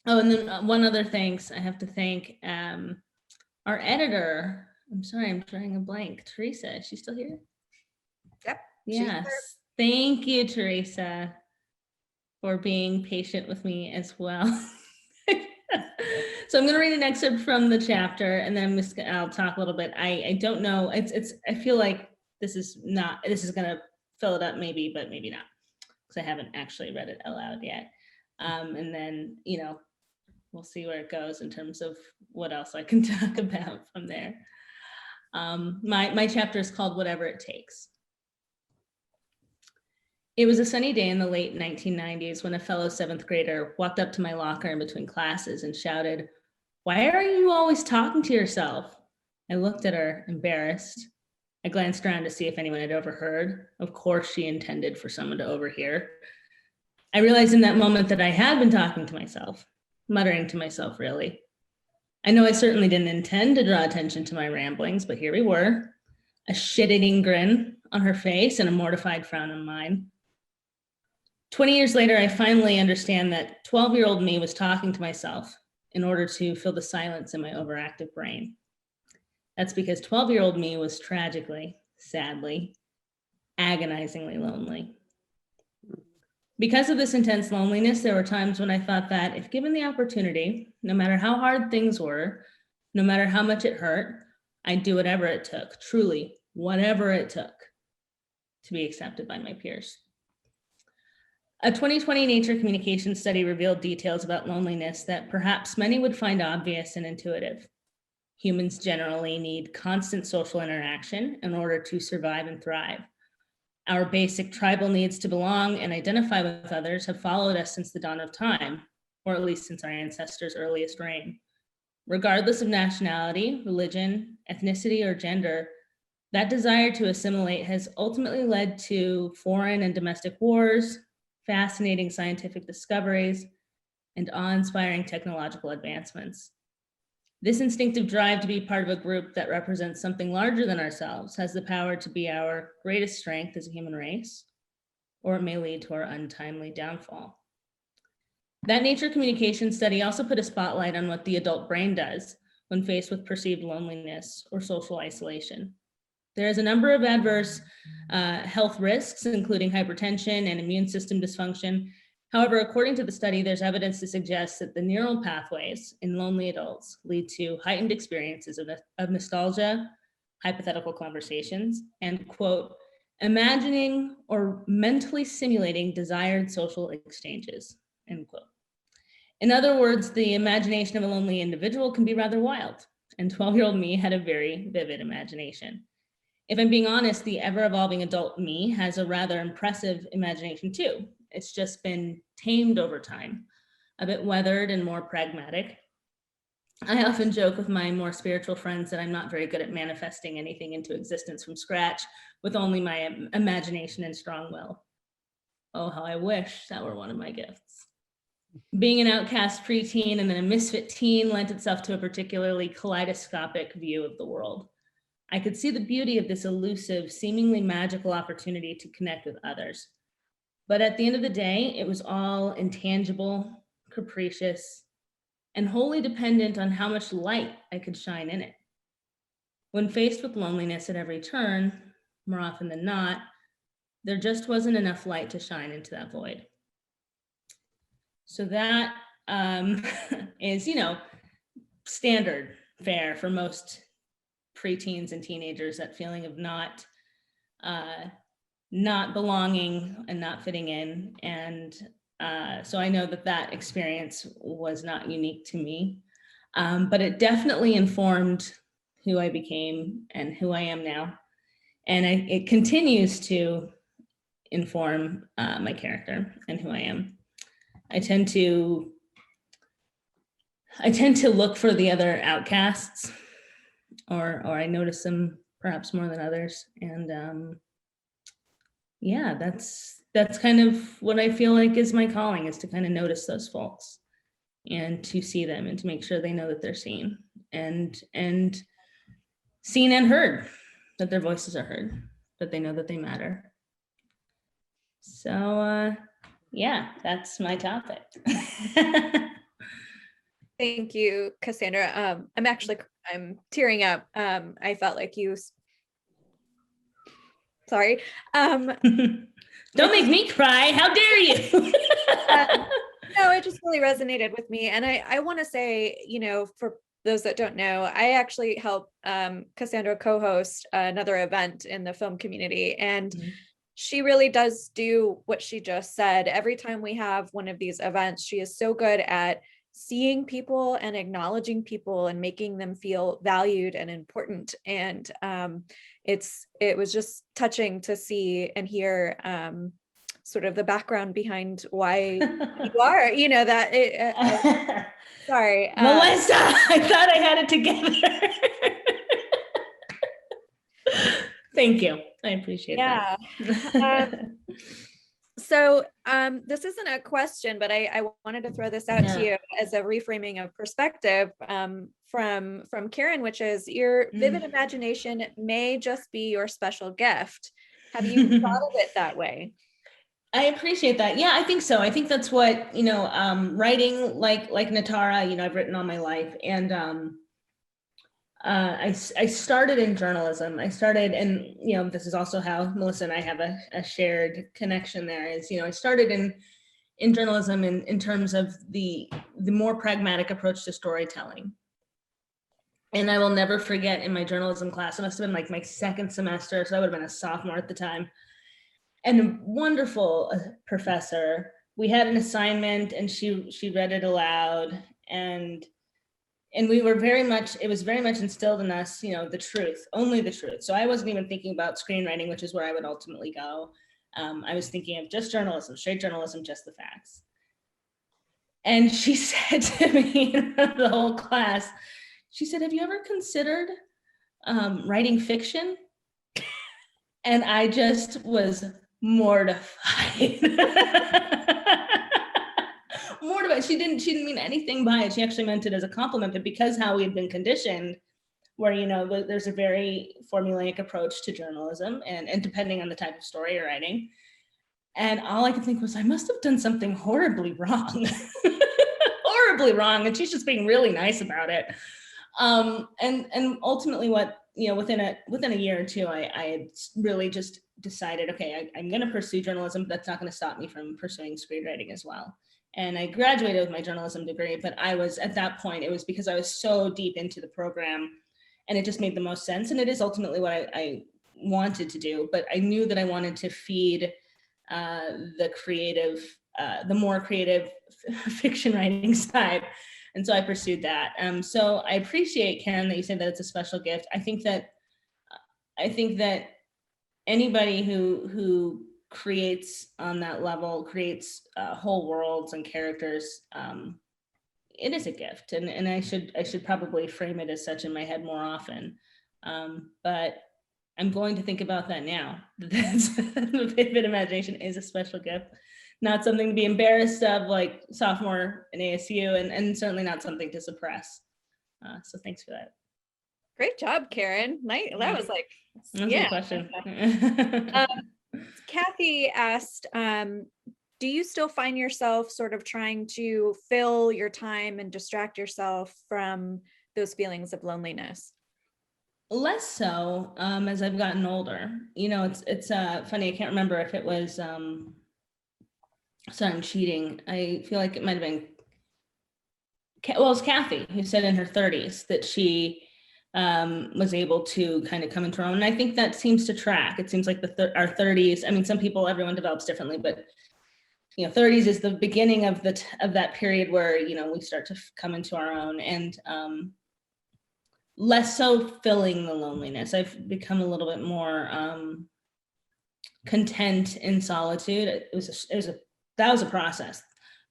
Oh, and then one other thanks. I have to thank our editor. I'm sorry, I'm drawing a blank. Teresa, is she still here? Yep. Yes. Thank you, Teresa, for being patient with me as well. So I'm going to read an excerpt from the chapter, and then I'll talk a little bit. I don't know. I feel like this is going to fill it up maybe, but maybe not, because I haven't actually read it aloud yet. And then, we'll see where it goes in terms of what else I can talk about from there. My chapter is called Whatever It Takes. It was a sunny day in the late 1990s when a fellow 7th grader walked up to my locker in between classes and shouted, "Why are you always talking to yourself?" I looked at her, embarrassed. I glanced around to see if anyone had overheard. Of course, she intended for someone to overhear. I realized in that moment that I had been talking to myself, muttering to myself, really. I know I certainly didn't intend to draw attention to my ramblings, but here we were. a shit-eating grin on her face and a mortified frown on mine. 20 years later, I finally understand that 12-year-old me was talking to myself in order to fill the silence in my overactive brain. That's because 12-year-old me was tragically, sadly, agonizingly lonely. Because of this intense loneliness, there were times when I thought that if given the opportunity, no matter how hard things were, no matter how much it hurt, I'd do whatever it took, truly, whatever it took to be accepted by my peers. A 2020 Nature Communications study revealed details about loneliness that perhaps many would find obvious and intuitive. Humans generally need constant social interaction in order to survive and thrive. Our basic tribal needs to belong and identify with others have followed us since the dawn of time, or at least since our ancestors' earliest reign. Regardless of nationality, religion, ethnicity, or gender, that desire to assimilate has ultimately led to foreign and domestic wars, fascinating scientific discoveries, and awe-inspiring technological advancements. This instinctive drive to be part of a group that represents something larger than ourselves has the power to be our greatest strength as a human race, or it may lead to our untimely downfall. That Nature Communications study also put a spotlight on what the adult brain does when faced with perceived loneliness or social isolation. There is a number of adverse health risks, including hypertension and immune system dysfunction. However, according to the study, there's evidence to suggest that the neural pathways in lonely adults lead to heightened experiences of nostalgia, hypothetical conversations, and, quote, imagining or mentally simulating desired social exchanges, end quote. In other words, the imagination of a lonely individual can be rather wild, and 12-year-old me had a very vivid imagination. If I'm being honest, the ever-evolving adult me has a rather impressive imagination too. It's just been tamed over time, a bit weathered and more pragmatic. I often joke with my more spiritual friends that I'm not very good at manifesting anything into existence from scratch with only my imagination and strong will. Oh, how I wish that were one of my gifts. Being an outcast preteen and then a misfit teen lent itself to a particularly kaleidoscopic view of the world. I could see the beauty of this elusive, seemingly magical opportunity to connect with others. But at the end of the day, it was all intangible, capricious, and wholly dependent on how much light I could shine in it. When faced with loneliness at every turn, more often than not, there just wasn't enough light to shine into that void. So that is, standard fare for most preteens and teenagers, that feeling of not belonging and not fitting in. And so I know that experience was not unique to me, but it definitely informed who I became and who I am now. And it continues to inform my character and who I am. I tend to look for the other outcasts, or I notice them perhaps more than others. And yeah, that's kind of what I feel like is my calling, is to kind of notice those folks and to see them and to make sure they know that they're seen and seen and heard, that their voices are heard, that they know that they matter. So yeah, that's my topic. Thank you, Cassandra. I'm tearing up. I felt like you, sorry. Don't make me cry. How dare you? No, it just really resonated with me. And I want to say, for those that don't know, I actually help Cassandra co-host another event in the film community. And she really does do what she just said. Every time we have one of these events, she is so good at seeing people and acknowledging people and making them feel valued and important. And it was just touching to see and hear sort of the background behind why you are, sorry. Melissa, I thought I had it together. Thank you. I appreciate that. So this isn't a question, but I wanted to throw this out to you as a reframing of perspective from Karen, which is your vivid imagination may just be your special gift. Have you thought of it that way? I appreciate that. Yeah, I think so. I think that's what, writing like Nitara, I've written all my life. And I started in journalism. And this is also how Melissa and I have a shared connection there is, I started in journalism in terms of the more pragmatic approach to storytelling. And I will never forget in my journalism class, it must have been like my second semester, so I would have been a sophomore at the time. And a wonderful professor, we had an assignment and she read it aloud, and we were it was very much instilled in us, the truth, only the truth. So I wasn't even thinking about screenwriting, which is where I would ultimately go. I was thinking of just journalism, straight journalism, just the facts. And she said to me in front of the whole class, she said, "Have you ever considered writing fiction?" And I just was mortified. Mortified. She didn't mean anything by it. She actually meant it as a compliment, but because how we had been conditioned, where there's a very formulaic approach to journalism, and depending on the type of story you're writing, and all I could think was, I must have done something horribly wrong. Horribly wrong, and she's just being really nice about it. And ultimately, what within a year or two, I had really just decided, okay, I'm going to pursue journalism, but that's not going to stop me from pursuing screenwriting as well. And I graduated with my journalism degree, but I was at that point, it was because I was so deep into the program, and it just made the most sense. And it is ultimately what I wanted to do, but I knew that I wanted to feed the more creative fiction writing side. And so I pursued that. So I appreciate, Ken, that you said that it's a special gift. I think that anybody who creates on that level, creates whole worlds and characters, it is a gift. And I should probably frame it as such in my head more often. But I'm going to think about that now. The vivid imagination is a special gift. Not something to be embarrassed of, like sophomore in ASU, and certainly not something to suppress. So thanks for that. Great job, Karen. That was like, That's a good question. Kathy asked, do you still find yourself sort of trying to fill your time and distract yourself from those feelings of loneliness? Less so as I've gotten older. It's funny. I can't remember if it was. Sorry, I'm cheating. I feel like it might have been. It was Kathy who said in her 30s that she was able to kind of come into her own. And I think that seems to track. It seems like our 30s. I mean, everyone develops differently, but 30s is the beginning of that period where we start to come into our own, and less so filling the loneliness. I've become a little bit more content in solitude. That was a process.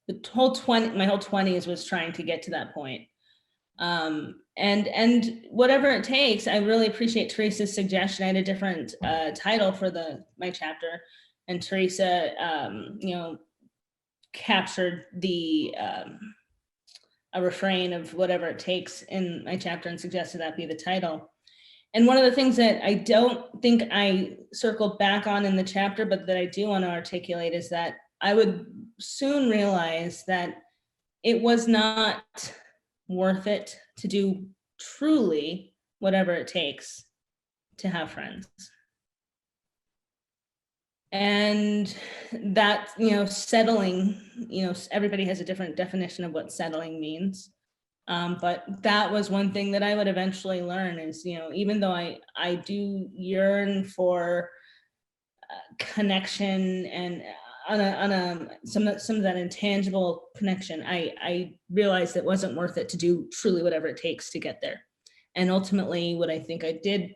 My whole 20s was trying to get to that point. And whatever it takes, I really appreciate Teresa's suggestion. I had a different title for my chapter, and Teresa, captured a refrain of whatever it takes in my chapter and suggested that be the title. And one of the things that I don't think I circled back on in the chapter, but that I do want to articulate, is that I would soon realize that it was not worth it to do truly whatever it takes to have friends. And that, settling, everybody has a different definition of what settling means. But that was one thing that I would eventually learn is, even though I do yearn for connection and on some of that intangible connection, I realized it wasn't worth it to do truly whatever it takes to get there. And ultimately, what I think I did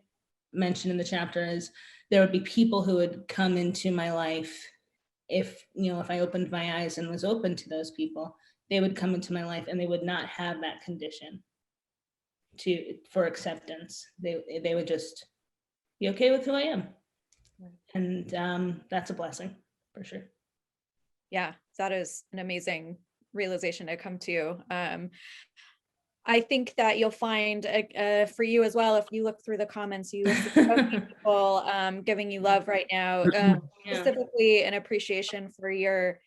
mention in the chapter is there would be people who would come into my life if I opened my eyes and was open to those people. They would come into my life and they would not have that condition for acceptance. They would just be okay with who I am. And that's a blessing for sure. Yeah, that is an amazing realization to come to. I think that you'll find for you as well, if you look through the comments, you will see so many people giving you love right now, Yeah. specifically an appreciation for your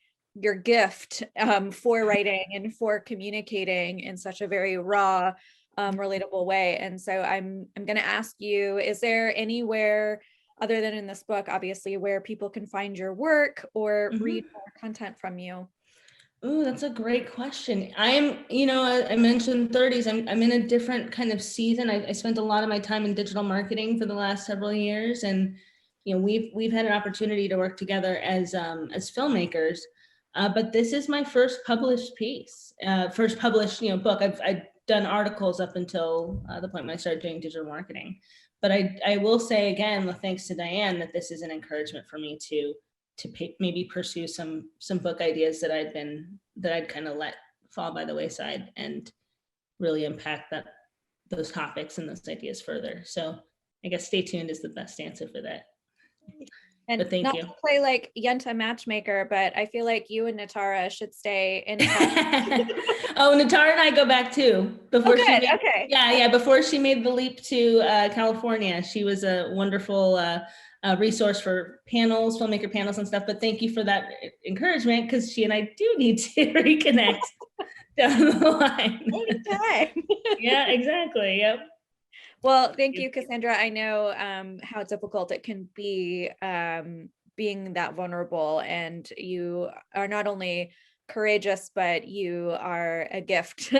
gift for writing and for communicating in such a very raw, relatable way. And so I'm going to ask you, is there anywhere other than in this book, obviously, where people can find your work or read more content from you? Oh, that's a great question. I mentioned 30s. I'm in a different kind of season. I spent a lot of my time in digital marketing for the last several years, and we've had an opportunity to work together as filmmakers. But this is my first published piece, first published book. I've done articles up until the point when I started doing digital marketing. But I will say again, with thanks to Diane, that this is an encouragement for me to maybe pursue some book ideas that I'd kind of let fall by the wayside and really impact those topics and those ideas further. So I guess stay tuned is the best answer for that. And But thank not you. to play like Yenta matchmaker, but I feel like you and Nitara should stay in touch. Oh, Nitara and I go back too. Before good, she made, okay. yeah, before she made the leap to California, she was a wonderful resource for panels, filmmaker panels and stuff. But thank you for that encouragement, because she and I do need to reconnect down the line. Anytime. Yeah, exactly. Yep. Well, thank you, Cassandra. I know how difficult it can be being that vulnerable, and you are not only courageous, but you are a gift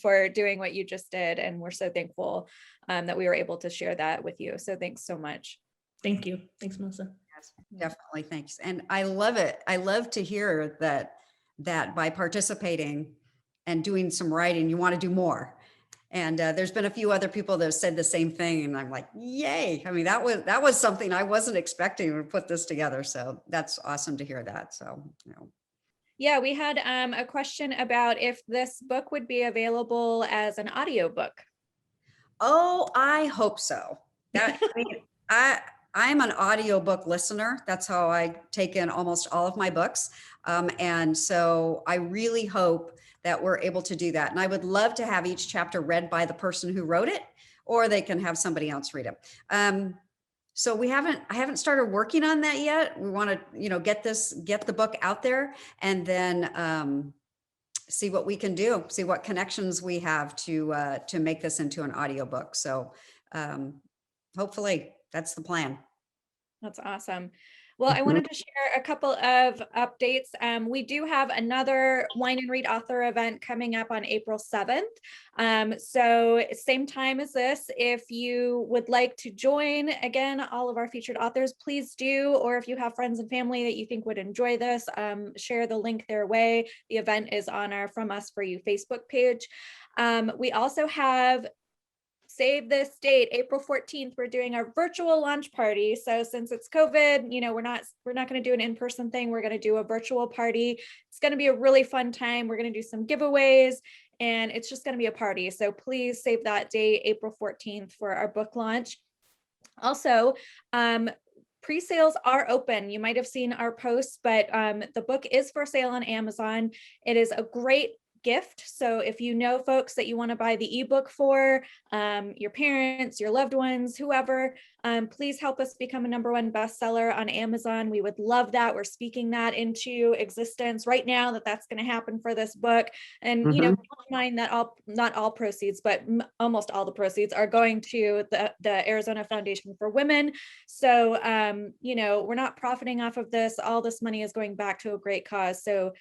for doing what you just did. And we're so thankful that we were able to share that with you. So thanks so much. Thank you. Thanks, Melissa. Yes, definitely. Thanks. And I love it. I love to hear that by participating and doing some writing, you want to do more. And there's been a few other people that have said the same thing. And I'm like, yay. I mean, that was something I wasn't expecting to put this together. So that's awesome to hear that. So, Yeah, we had a question about if this book would be available as an audiobook. Oh, I hope so. That I mean, I'm an audiobook listener. That's how I take in almost all of my books. And so I really hope that we're able to do that. And I would love to have each chapter read by the person who wrote it, or they can have somebody else read it. So I haven't started working on that yet. We want to, get the book out there, and then see what we can do, see what connections we have to make this into an audiobook. So hopefully that's the plan. That's awesome. Well, I wanted to share a couple of updates. We do have another Wine and Read author event coming up on April 7th. So same time as this, if you would like to join, again, all of our featured authors, please do. Or if you have friends and family that you think would enjoy this, share the link their way. The event is on our From Us For You Facebook page. We also have, save this date, April 14th, we're doing our virtual launch party. So since it's COVID, we're not going to do an in-person thing. We're going to do a virtual party. It's going to be a really fun time. We're going to do some giveaways, and it's just going to be a party. So please save that date, April 14th, for our book launch. Also, pre-sales are open. You might have seen our posts, but the book is for sale on Amazon. It is a great gift. So if you know folks that you want to buy the ebook for, your parents, your loved ones, whoever, please help us become a #1 bestseller on Amazon. We would love that. We're speaking that into existence right now, that's going to happen for this book. And keep in mind that not all proceeds, but almost all the proceeds are going to the Arizona Foundation for Women. So we're not profiting off of this. All this money is going back to a great cause. So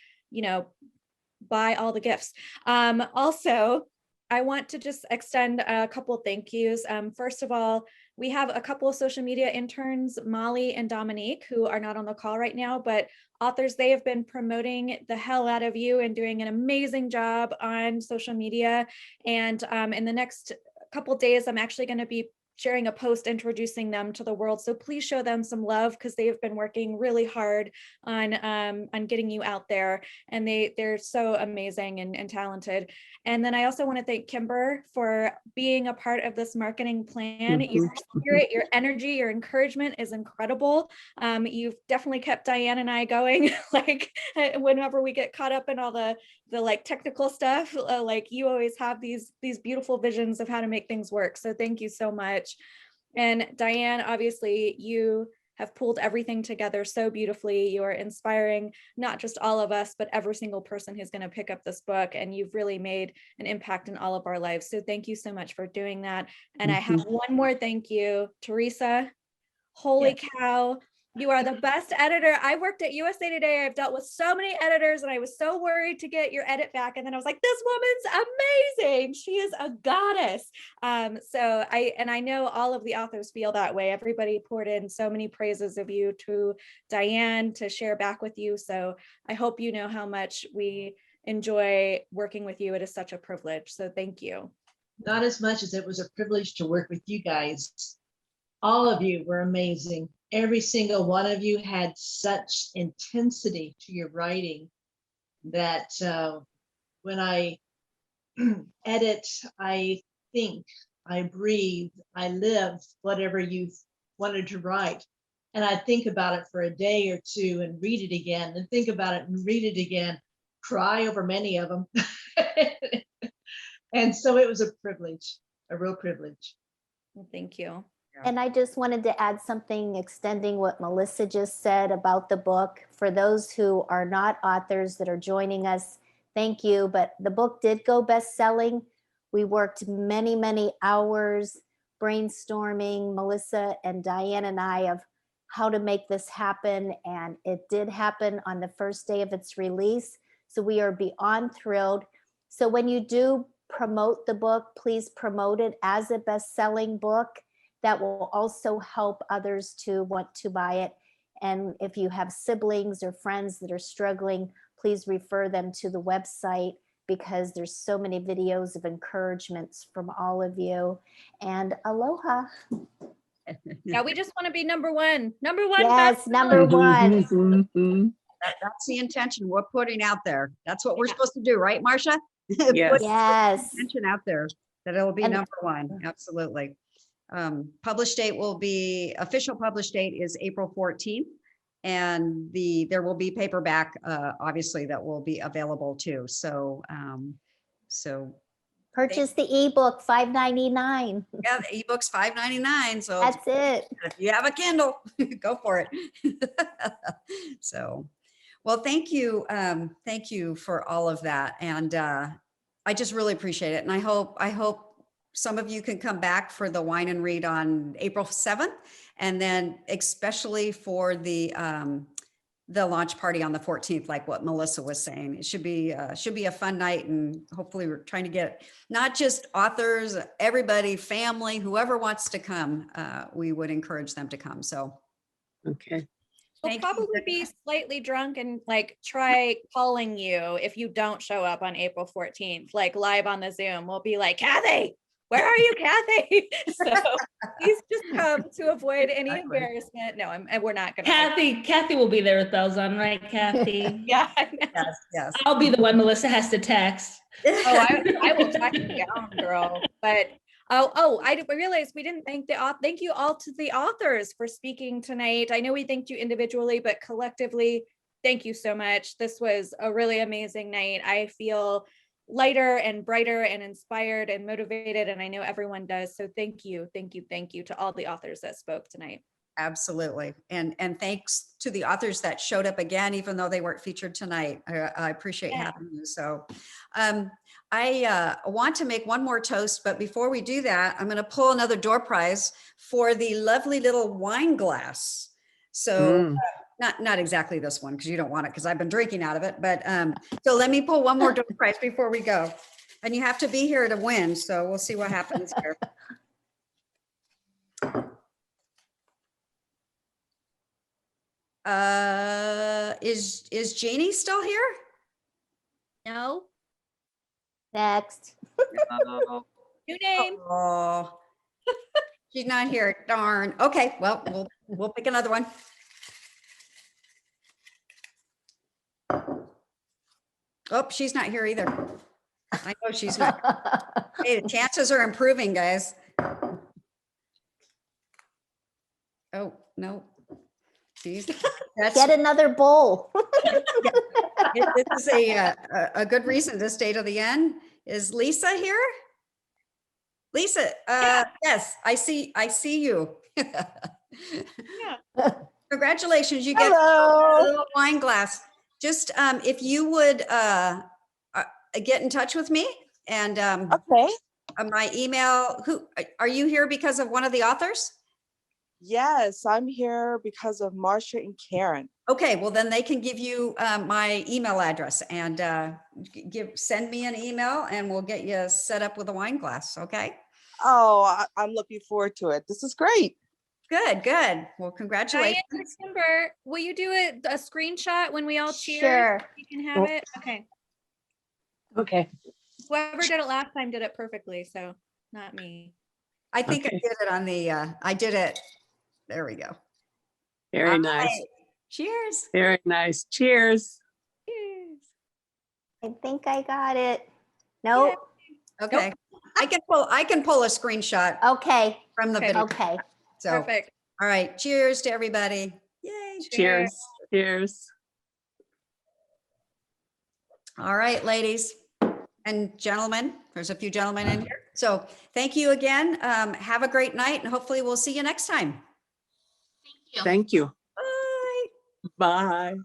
buy all the gifts. Also, I want to just extend a couple thank yous. First of all, we have a couple of social media interns, Molly and Dominique, who are not on the call right now, but authors, they have been promoting the hell out of you and doing an amazing job on social media. And in the next couple days, I'm actually going to be sharing a post introducing them to the world. So please show them some love, because they have been working really hard on getting you out there, and they're so amazing and talented. And then I also want to thank Kimber for being a part of this marketing plan. Your spirit, your energy, your encouragement is incredible. You've definitely kept Diane and I going, like whenever we get caught up in all the like technical stuff, like you always have these beautiful visions of how to make things work. So thank you so much. And Diane, obviously you have pulled everything together so beautifully. You are inspiring not just all of us, but every single person who's going to pick up this book. And you've really made an impact in all of our lives. So thank you so much for doing that. And I have one more thank you, Teresa. Holy cow. You are the best editor. I worked at USA Today. I've dealt with so many editors, and I was so worried to get your edit back. And then I was like, this woman's amazing. She is a goddess. So I know all of the authors feel that way. Everybody poured in so many praises of you to Diane to share back with you. So I hope you know how much we enjoy working with you. It is such a privilege. So thank you. Not as much as it was a privilege to work with you guys. All of you were amazing. Every single one of you had such intensity to your writing that when I edit, I think, I breathe, I live whatever you've wanted to write. And I think about it for a day or two and read it again, and think about it and read it again, cry over many of them. And so it was a privilege, a real privilege. Well, thank you. And I just wanted to add something, extending what Melissa just said about the book. For those who are not authors that are joining us, thank you. But the book did go best-selling. We worked many, many hours brainstorming, Melissa and Diane and I, of how to make this happen. And it did happen on the first day of its release. So we are beyond thrilled. So when you do promote the book, please promote it as a best-selling book. That will also help others to want to buy it. And if you have siblings or friends that are struggling, please refer them to the website, because there's so many videos of encouragements from all of you. And aloha. Now we just want to be number one. Number one. Yes, number one. That's the intention we're putting out there. That's what we're supposed to do, right, Marcia? Yes. Put Yes. intention out there that it'll be And- number one. Absolutely. Official publish date is April 14th, and there will be paperback, obviously, that will be available too. So, Purchase the ebook, $5.99. yeah, the ebook's $5.99. So That's it. if you have a Kindle, go for it. So, well, thank you. Thank you for all of that. And I just really appreciate it. And I hope some of you can come back for the wine and read on April 7th, and then especially for the launch party on the 14th, like what Melissa was saying. It should be a fun night, and hopefully we're trying to get not just authors, everybody, family, whoever wants to come, we would encourage them to come. So, Okay. We'll thank you. probably be slightly drunk and like try calling you if you don't show up on April 14th, like live on the Zoom. We'll be like, Kathy, where are you, Kathy? So please just come to avoid any Exactly. embarrassment. No, we're not gonna. Kathy will be there with bells on, right, Kathy? Yeah. I know. Yes, yes. I'll be the one Melissa has to text. Oh, I will track you down, girl. But I realized we didn't thank thank you all to the authors for speaking tonight. I know we thanked you individually, but collectively, thank you so much. This was a really amazing night. I feel lighter and brighter and inspired and motivated, and I know everyone does. So thank you to all the authors that spoke tonight. Absolutely. And thanks to the authors that showed up again, even though they weren't featured tonight. I appreciate having you. So I want to make one more toast, but before we do that, I'm going to pull another door prize for the lovely little wine glass. So not exactly this one, because you don't want it, because I've been drinking out of it. But so let me pull one more door prize before we go. And you have to be here to win. So we'll see what happens here. Is Jeannie still here? No, Next. new name. Oh, She's not here. Darn. Okay, well, we'll pick another one. Oh, she's not here either. I know she's not. Hey, the chances are improving, guys. Oh, no. Geez, that's, Get another bowl. this is a good reason to stay to the end. Is Lisa here? Lisa, yes, I see you. Congratulations, you get a Hello. little wine glass. Just if you would get in touch with me and Okay. my email, are you here because of one of the authors? Yes, I'm here because of Marsia and Karen. Okay, well then they can give you my email address and send me an email and we'll get you set up with a wine glass, okay? Oh, I'm looking forward to it. This is great. Good, good. Well, Diane congratulations. and Kimber, will you do a screenshot when we all cheer? Sure. You can have it. Okay. Okay. Whoever did it last time did it perfectly, so not me. I think I Okay. did it on the, I did it. There we go. Very All nice. right. Cheers. Very nice. Cheers. Cheers. I think I got it. Nope. Okay. I can pull a screenshot Okay. from the Okay. video. Okay. So, Perfect. all right. Cheers to everybody. Yay. Cheers. Cheers. All right, ladies and gentlemen. There's a few gentlemen in here. So thank you again. Have a great night and hopefully we'll see you next time. Thank you. Bye. Bye.